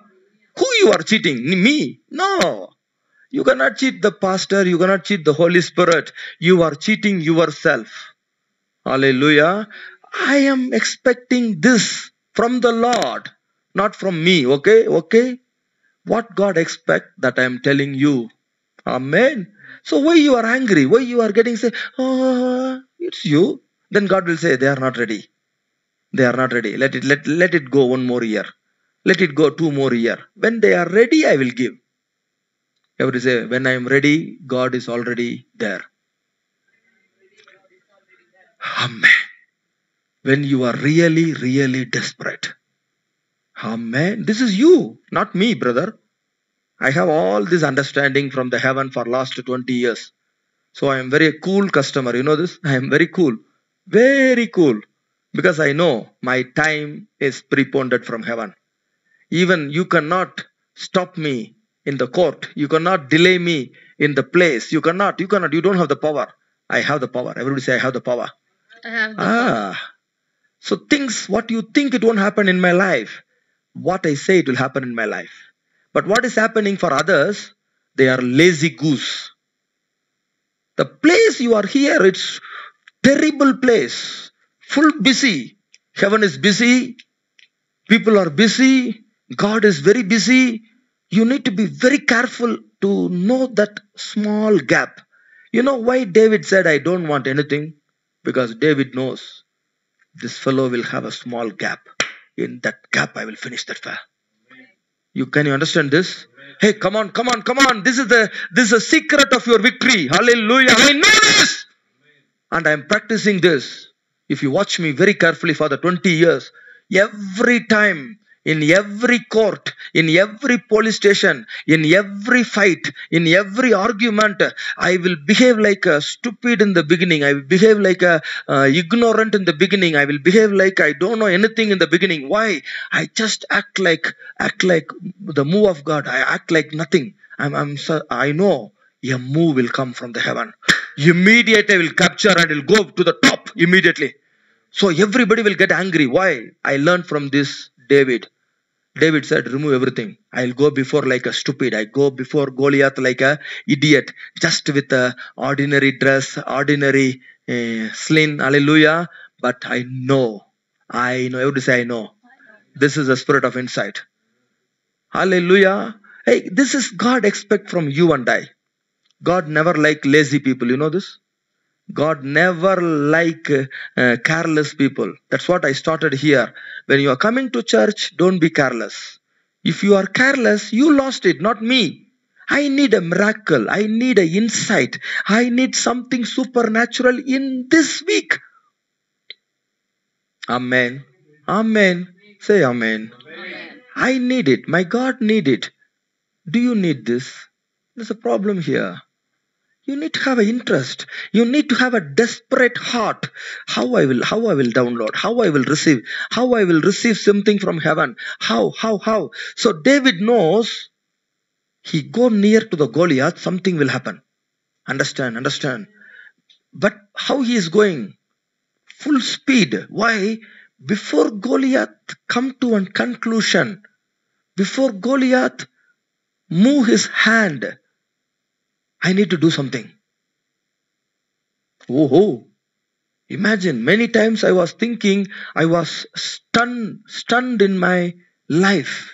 Who you are cheating? Me? No. You cannot cheat the pastor. You cannot cheat the Holy Spirit. You are cheating yourself. Hallelujah. I am expecting this from the Lord, not from me. Okay? What God expects, that I am telling you. Amen. So why you are angry? Why you are getting say, it's you? Then God will say, they are not ready. They are not ready. Let it go 1 more year. Let it go 2 more years. When they are ready, I will give. Everybody say, when I am ready, God is already there. Amen. When you are really, really desperate. Amen. This is you, not me, brother. I have all this understanding from the heaven for last 20 years. So I am very cool customer. You know this? I am very cool. Very cool. Because I know my time is preponed from heaven. Even you cannot stop me in the court. You cannot delay me in the place. You cannot. You don't have the power. I have the power. Everybody say, I have the power. I have the power. So things, what you think it won't happen in my life, what I say it will happen in my life. But what is happening for others, they are lazy goose. The place you are here, it's terrible place. Full busy. Heaven is busy. People are busy. God is very busy. You need to be very careful to know that small gap. You know why David said, I don't want anything? Because David knows this fellow will have a small gap. In that gap, I will finish that fire. Can you understand this? Hey, come on. This is the secret of your victory. Hallelujah. I know this. And I am practicing this. If you watch me very carefully for the 20 years, every time, in every court, in every police station, in every fight, in every argument, I will behave like a stupid in the beginning. I will behave like a ignorant in the beginning. I will behave like I don't know anything in the beginning. Why? I just act like the move of God. I act like nothing. I know a move will come from the heaven. Immediately I will capture and will go to the top immediately. So everybody will get angry. Why? I learned from this David. David said, remove everything. I'll go before like a stupid. I go before Goliath like a idiot. Just with a ordinary dress, ordinary sling. Hallelujah. But I know. Everybody say I know. This is the spirit of insight. Hallelujah. Hey, this is God expect from you and I. God never like lazy people. You know this? God never like careless people. That's what I started here. When you are coming to church, don't be careless. If you are careless, you lost it, not me. I need a miracle. I need an insight. I need something supernatural in this week. Amen. Amen. Say amen. Amen. I need it. My God need it. Do you need this? There's a problem here. You need to have an interest. You need to have a desperate heart. How I will download, how I will receive something from heaven. How? So David knows he go near to the Goliath, something will happen. Understand. But how he is going? Full speed. Why? Before Goliath come to a conclusion, before Goliath move his hand, I need to do something. Oh, imagine, many times I was thinking, I was stunned in my life.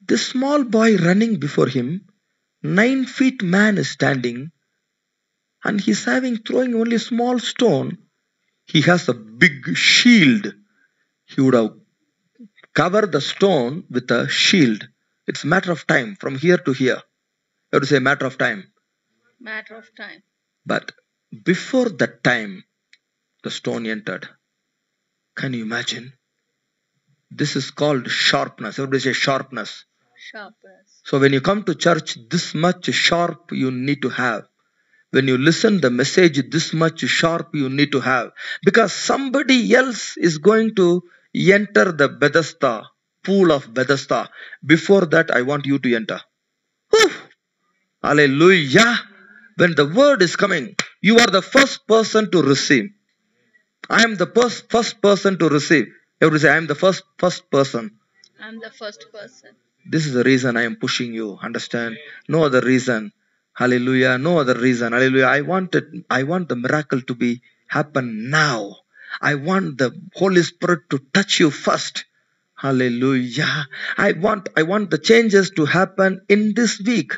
This small boy running before him, 9 feet man is standing, and he's throwing only a small stone. He has a big shield. He would have covered the stone with a shield. It's a matter of time from here to here. You have to say matter of time. Matter of time. But before that time, the stone entered. Can you imagine? This is called sharpness. Everybody say sharpness. Sharpness. So when you come to church, this much sharp you need to have. When you listen the message, this much sharp you need to have. Because somebody else is going to enter the Bethesda, pool of Bethesda. Before that, I want you to enter. Whew. Hallelujah. When the word is coming, you are the first person to receive. I am the first person to receive. Everybody say, I am the first person. I'm the first person. This is the reason I am pushing you. Understand? No other reason. Hallelujah. No other reason. Hallelujah. I want the miracle to happen now. I want the Holy Spirit to touch you first. Hallelujah. I want the changes to happen in this week.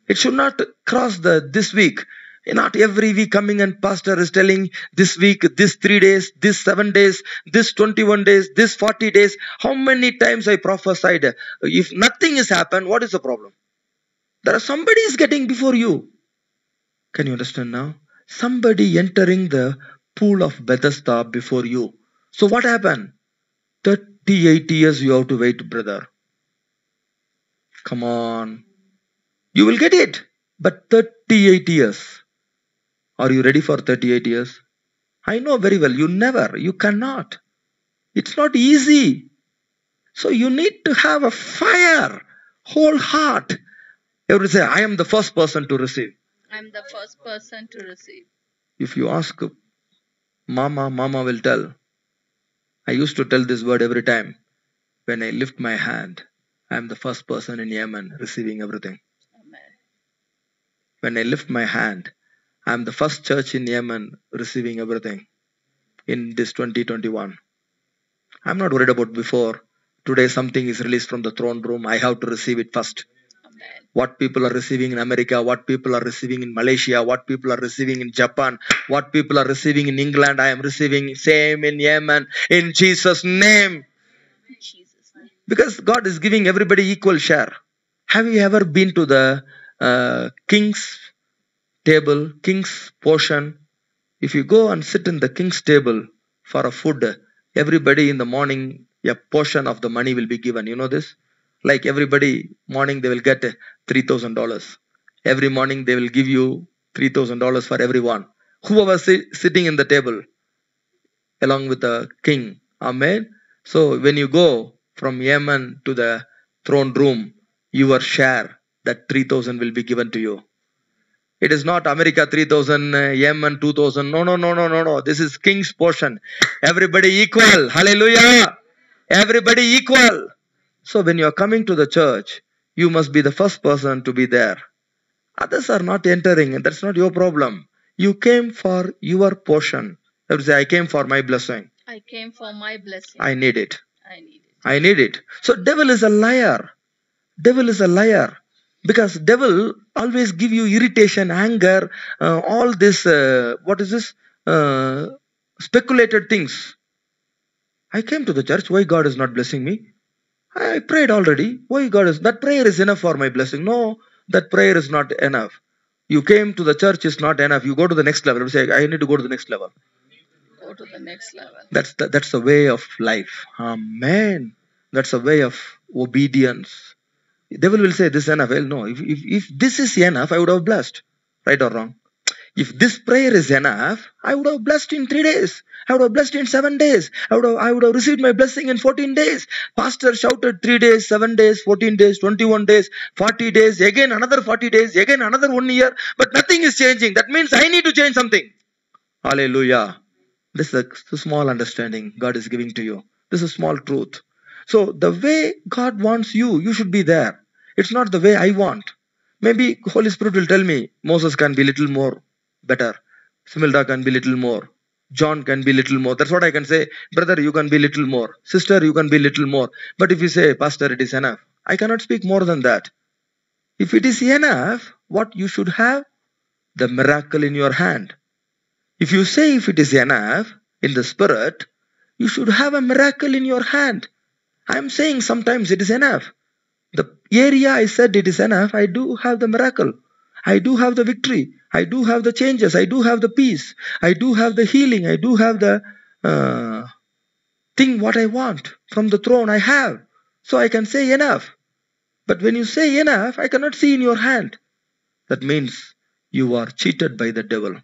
It should not cross this week. Not every week coming and pastor is telling this week, this 3 days, this 7 days, this 21 days, this 40 days. How many times I prophesied? If nothing has happened, what is the problem? There are somebody is getting before you. Can you understand now? Somebody entering the pool of Bethesda before you. So what happened? 38 years you have to wait, brother. Come on. You will get it. But 38 years. Are you ready for 38 years? I know very well. You cannot. It's not easy. So you need to have a fire, whole heart. Everybody say, I am the first person to receive. I'm the first person to receive. If you ask Mama will tell. I used to tell this word every time. When I lift my hand, I am the first person in Yemen receiving everything. Amen. When I lift my hand, I am the first church in Yemen receiving everything in this 2021. I'm not worried about before. Today something is released from the throne room. I have to receive it first. Amen. What people are receiving in America, what people are receiving in Malaysia, what people are receiving in Japan, what people are receiving in England, I am receiving same in Yemen in Jesus' name. In Jesus' name. Because God is giving everybody equal share. Have you ever been to the king's table, king's portion? If you go and sit in the king's table for a food, everybody in the morning, a portion of the money will be given. You know this? Like everybody, morning they will get $3,000. Every morning they will give you $3,000 for everyone. Whoever sitting in the table along with the king. Amen. So when you go from Yemen to the throne room, your share, that 3,000 will be given to you. It is not America 3,000, Yemen 2,000. No. This is king's portion. Everybody equal. Hallelujah. Everybody equal. So when you are coming to the church, you must be the first person to be there. Others are not entering, and that's not your problem. You came for your portion. I would say, I came for my blessing. I came for my blessing. I need it. I need it. So devil is a liar. Devil is a liar. Because devil always give you irritation, anger, all this, speculated things. I came to the church. Why God is not blessing me? I prayed already. Why God is... That prayer is enough for my blessing. No, that prayer is not enough. You came to the church is not enough. You go to the next level. You say, I need to go to the next level. Go to the next level. That's the way of life. Amen. That's a way of obedience. The devil will say, this is enough. Well, no, if this is enough, I would have blessed. Right or wrong? If this prayer is enough, I would have blessed in 3 days. I would have blessed in 7 days. I would have received my blessing in 14 days. Pastor shouted 3 days, 7 days, 14 days, 21 days, 40 days, again another 40 days, again another 1 year. But nothing is changing. That means I need to change something. Hallelujah. This is a small understanding God is giving to you. This is a small truth. So the way God wants you, you should be there. It's not the way I want. Maybe Holy Spirit will tell me, Moses can be little more better. Similda can be little more. John can be little more. That's what I can say. Brother, you can be little more. Sister, you can be little more. But if you say, Pastor, it is enough, I cannot speak more than that. If it is enough, what you should have? The miracle in your hand. If you say if it is enough in the spirit, you should have a miracle in your hand. I am saying sometimes it is enough. The area I said it is enough, I do have the miracle. I do have the victory. I do have the changes. I do have the peace. I do have the healing. I do have the thing what I want from the throne I have. So I can say enough. But when you say enough, I cannot see in your hand. That means you are cheated by the devil.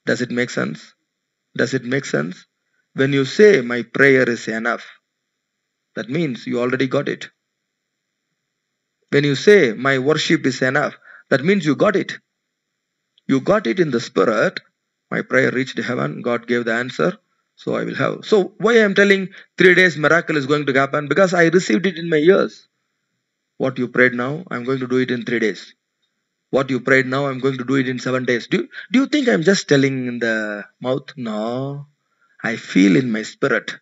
Does it make sense? Does it make sense? When you say my prayer is enough, that means you already got it. When you say my worship is enough, that means you got it. You got it in the spirit. My prayer reached heaven. God gave the answer. So I will have. So why I am telling 3 days miracle is going to happen? Because I received it in my ears. What you prayed now, I'm going to do it in 3 days. What you prayed now, I'm going to do it in 7 days. Do you think I'm just telling in the mouth? No. I feel in my spirit.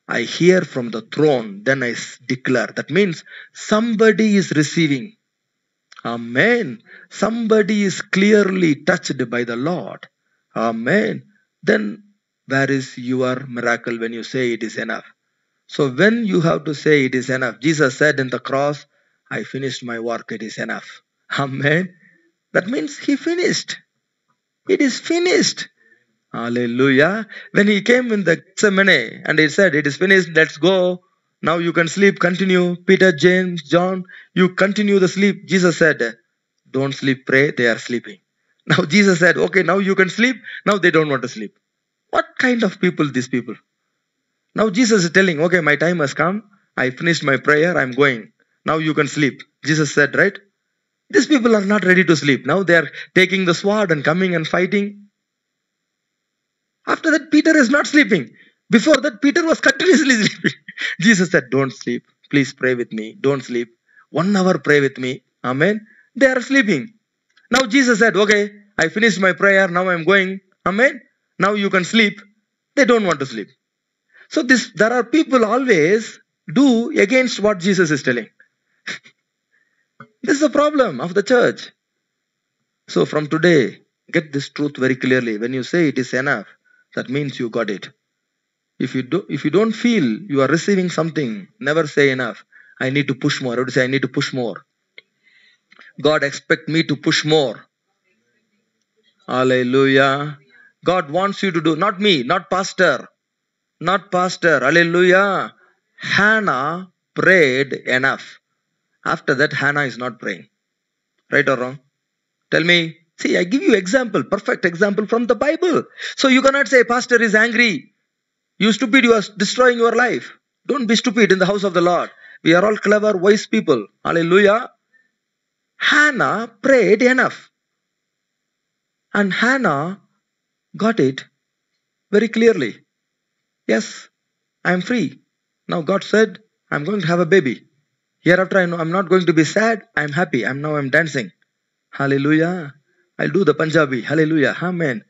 I hear from the throne. Then I declare. That means somebody is receiving. Amen. Somebody is clearly touched by the Lord. Amen. Then where is your miracle when you say it is enough? So when you have to say it is enough, Jesus said in the cross, I finished my work, it is enough. Amen. That means he finished. It is finished. Hallelujah. When he came in the Gethsemane and he said, it is finished, let's go. Now you can sleep, continue. Peter, James, John, you continue the sleep. Jesus said, don't sleep, pray, they are sleeping. Now Jesus said, okay, now you can sleep. Now they don't want to sleep. What kind of people, these people? Now Jesus is telling, okay, my time has come. I finished my prayer, I'm going. Now you can sleep. Jesus said, right? These people are not ready to sleep. Now they are taking the sword and coming and fighting. After that, Peter is not sleeping. Before that, Peter was continuously sleeping. Jesus said, don't sleep. Please pray with me. Don't sleep. 1 hour pray with me. Amen. They are sleeping. Now Jesus said, okay, I finished my prayer. Now I'm going. Amen. Now you can sleep. They don't want to sleep. So there are people always do against what Jesus is telling. This is the problem of the church. So from today, get this truth very clearly. When you say it is enough, that means you got it. If you don't feel you are receiving something, never say enough. I need to push more. I would say I need to push more. God expects me to push more. Hallelujah. God wants you to do, not me, not pastor. Not pastor. Hallelujah. Hannah prayed enough. After that, Hannah is not praying. Right or wrong? Tell me. See, I give you example, perfect example from the Bible. So you cannot say, pastor is angry. You stupid, you are destroying your life. Don't be stupid in the house of the Lord. We are all clever, wise people. Hallelujah. Hannah prayed enough. And Hannah got it very clearly. Yes, I am free. Now God said, I'm going to have a baby. Hereafter I know I'm not going to be sad. I'm happy. I'm dancing. Hallelujah. I'll do the Punjabi. Hallelujah. Amen.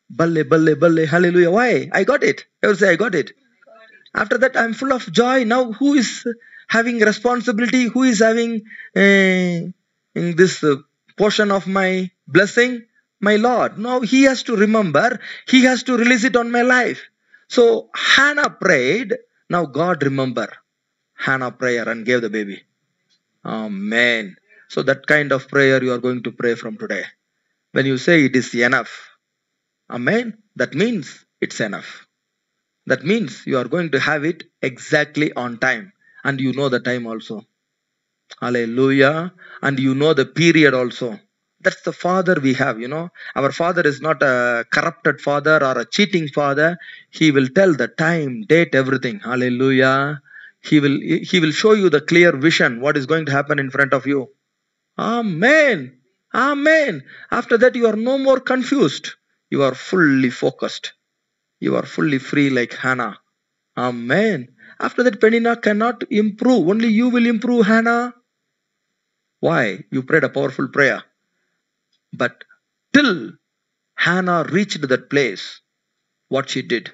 Balle, balle, balle. Hallelujah. Why? I got it. I would say I got it. After that, I'm full of joy. Now, who is having responsibility? Who is having in this portion of my blessing? My Lord. Now, he has to remember. He has to release it on my life. So, Hannah prayed. Now, God remember Hannah prayer and gave the baby. Amen. So, that kind of prayer you are going to pray from today. When you say it is enough. Amen. That means it's enough. That means you are going to have it exactly on time. And you know the time also. Hallelujah. And you know the period also. That's the Father we have, you know. Our Father is not a corrupted Father or a cheating Father. He will tell the time, date, everything. Hallelujah. He will show you the clear vision, what is going to happen in front of you. Amen. Amen. After that, you are no more confused. You are fully focused. You are fully free like Hannah. Amen. After that, Penina cannot improve. Only you will improve, Hannah. Why? You prayed a powerful prayer. But till Hannah reached that place, what she did?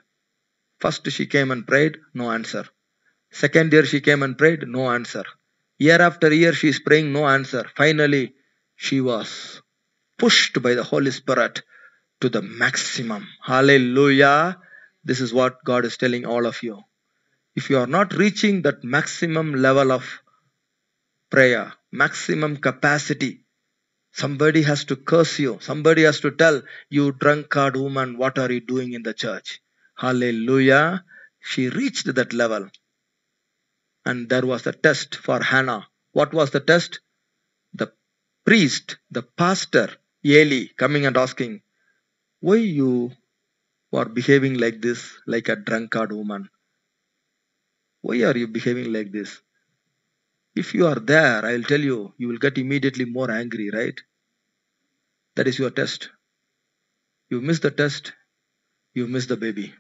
First she came and prayed, no answer. Second year she came and prayed, no answer. Year after year she is praying, no answer. Finally, she was pushed by the Holy Spirit to the maximum. Hallelujah. This is what God is telling all of you. If you are not reaching that maximum level of prayer, maximum capacity, somebody has to curse you. Somebody has to tell you, drunkard woman, what are you doing in the church? Hallelujah. She reached that level. And there was a test for Hannah. What was the test? The priest, the pastor, Eli, coming and asking, why you are behaving like this, like a drunkard woman? Why are you behaving like this? If you are there, I will tell you, you will get immediately more angry, right? That is your test. You miss the test, you miss the baby.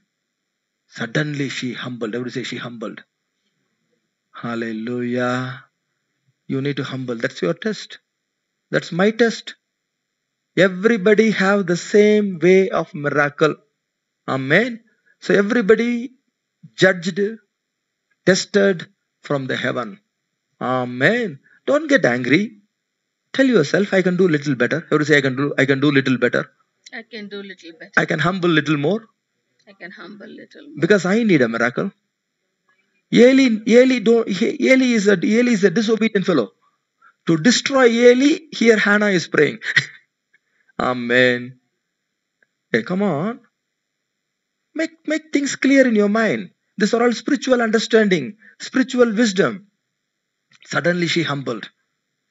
Suddenly she humbled. Everybody say she humbled. Hallelujah. You need to humble. That's your test. That's my test. Everybody have the same way of miracle. Amen. So everybody judged, tested from the heaven. Amen. Don't get angry. Tell yourself, I can do little better. Everybody say, I can do little better. I can do little better. I can humble little more. I can humble little more. Because I need a miracle. Eli is a disobedient fellow. To destroy Eli, here Hannah is praying. Amen. Hey, come on. Make things clear in your mind. These are all spiritual understanding, spiritual wisdom. Suddenly she humbled.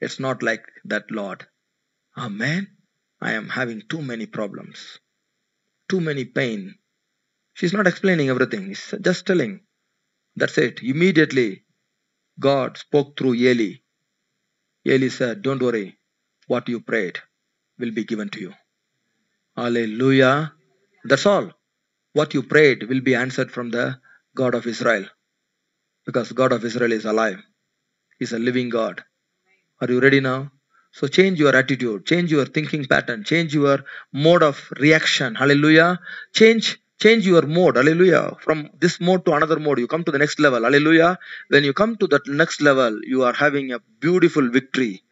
It's not like that, Lord. Amen. I am having too many problems, too many pain. She's not explaining everything. She's just telling. That's it. Immediately, God spoke through Eli. Eli said, don't worry. What you prayed will be given to you. Hallelujah. That's all. What you prayed will be answered from the God of Israel. Because God of Israel is alive. He's a living God. Are you ready now? So change your attitude, change your thinking pattern, change your mode of reaction. Hallelujah. Change your mode. Hallelujah. From this mode to another mode, you come to the next level. Hallelujah. When you come to that next level, you are having a beautiful victory.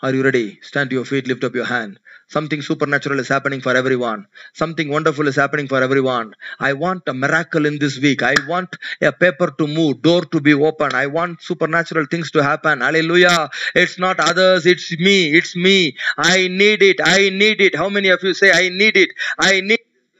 Are you ready? Stand to your feet, lift up your hand. Something supernatural is happening for everyone. Something wonderful is happening for everyone. I want a miracle in this week. I want a paper to move, door to be open. I want supernatural things to happen. Hallelujah. It's not others, it's me. It's me. I need it. I need it. How many of you say, I need it? I need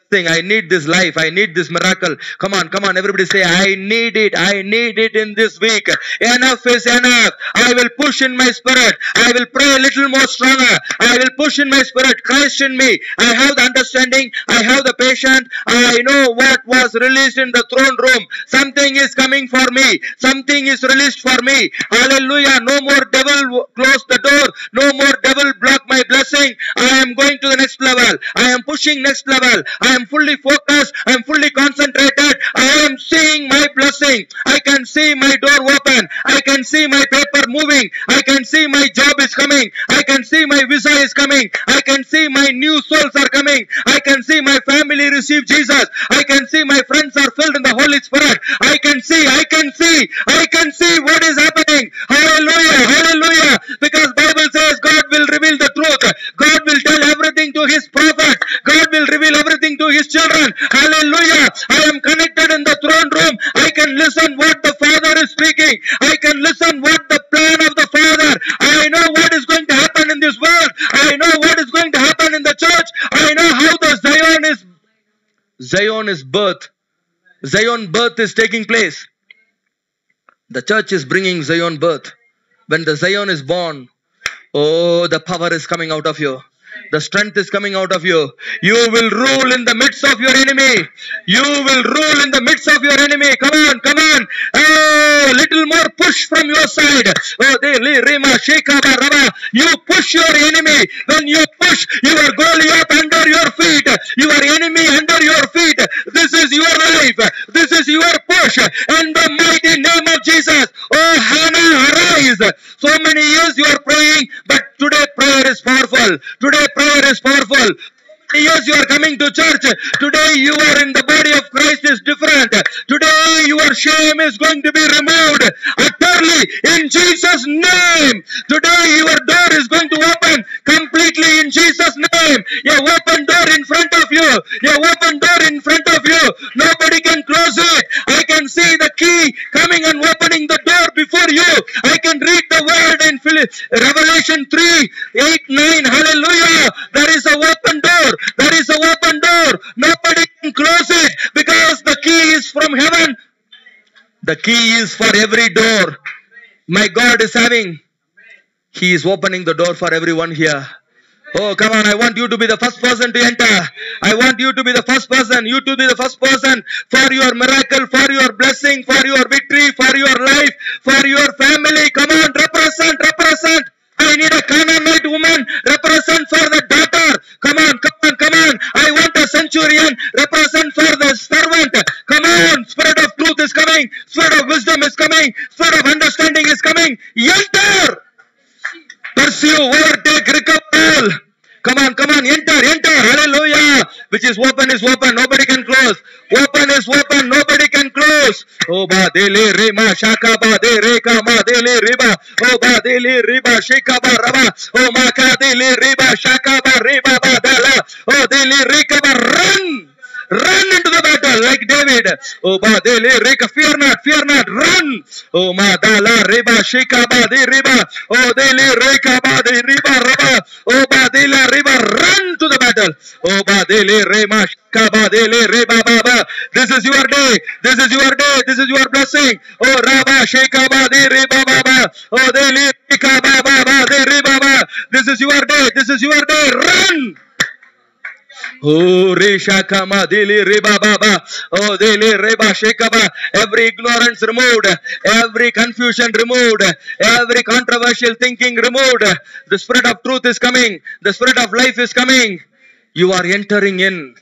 thing. I need this life. I need this miracle. Come on, come on. Everybody say, I need it. I need it in this week. Enough is enough. I will push in my spirit. I will pray a little more stronger. I will push in my spirit. Christ in me. I have the understanding. I have the patience. I know what was released in the throne room. Something is coming for me. Something is released for me. Hallelujah. No more devil close the door. No more devil block my blessing. I am going to the next level. I am pushing next level. I am fully focused. I am fully concentrated. I am seeing my blessing. I can see my door open. I can see my paper moving. I can see my job is coming. I can see my visa is coming. I can see my new souls are coming. I can see my family receive Jesus. I can see my friends are filled in the Holy Spirit. I can see what is happening. Hallelujah, hallelujah. Because Bible says God will reveal the truth. God will tell everything to His prophets. God will reveal everything to His children. Hallelujah. I am connected in the throne room. I can listen what the Father is speaking. I can listen what the plan of the Father. I know what is going to happen in this world. I know what is going to happen in the church. I know how the Zion is birth. Zion birth is taking place. The church is bringing Zion birth. When the Zion is born, oh, the power is coming out of you. The strength is coming out of you. You will rule in the midst of your enemy. You will rule in the midst of your enemy. Come on, come on. Oh, little more push from your side. Oh, you push your enemy. When you push your Goliath under your feet, your enemy under your feet. This is your life. This is your push. In the mighty name of Jesus. Oh, Hannah, arise. So many years you are praying, but today prayer is powerful. Today prayer is powerful. Yes, you are coming to church. Today you are in the body of Christ is different. Today your shame is going to be removed utterly in Jesus' name. Today your door is going to open completely in Jesus' name. Your open door in front of you. Your open door in front of you. Nobody can close it. I can see the key coming and opening the door before you. I can read the word in Revelation 3:8-9. Hallelujah. There is a open door. There is an open door. Nobody can close it because the key is from heaven. The key is for every door. My God is having. He is opening the door for everyone here. Oh, come on. I want you to be the first person to enter. I want you to be the first person. You to be the first person for your miracle, for your blessing, for your victory, for your life, for your family. Come on. Represent, represent. I need a Canaanite woman. Represent for the daughter. Come on, come on, come on. I want a centurion. Represent for the servant. Come on. Spirit of truth is coming. Spirit of wisdom is coming. Spirit of understanding is coming. Enter. Pursue, overtake, recover all. Come on, come on, enter, enter. Hallelujah. Which is open, nobody can close. Open is open, nobody can close. Oh, ba dele rema shaka ba de reka ma dele riba. Oh, ba dele riba shaka ba raba. Oh, ma ka dele riba shaka ba riba ba dala. Oh, dele reka ba run. Run into the battle like David. Oh, ba dele reka, fear not, run. Oh, ma dala riba shika ba de riba. Oh, dele reka ba de riba raba. Oh, ba dele riba, run to the battle. Oh, ba dele rema shika ba dele riba ba ba. This is your day. This is your day. This is your blessing. Oh, raba shika ba de riba ba ba. Oh, dele reka ba ba ba de riba ba. This is your day. This is your day. Run. Oh, Resha Kama Dili Reba Baba. Oh, Dili Reba Shekaba. Every ignorance removed, every confusion removed, every controversial thinking removed. The spirit of truth is coming, the spirit of life is coming. You are entering in.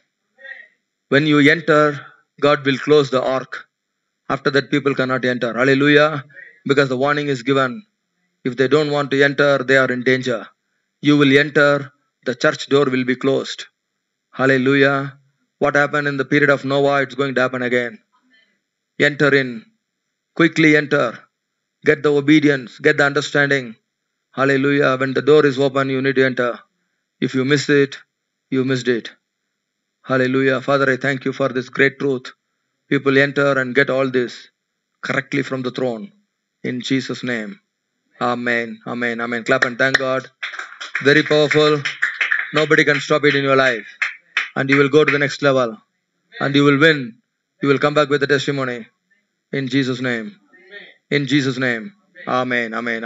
When you enter, God will close the ark. After that, people cannot enter. Hallelujah. Because the warning is given. If they don't want to enter, they are in danger. You will enter, the church door will be closed. Hallelujah. What happened in the period of Noah, it's going to happen again. Enter in. Quickly enter. Get the obedience. Get the understanding. Hallelujah. When the door is open, you need to enter. If you miss it, you missed it. Hallelujah. Father, I thank you for this great truth. People enter and get all this correctly from the throne. In Jesus' name. Amen. Amen. Amen. Clap and thank God. Very powerful. Nobody can stop it in your life. And you will go to the next level. And you will win. You will come back with a testimony. In Jesus' name. In Jesus' name. Amen. Amen. Amen.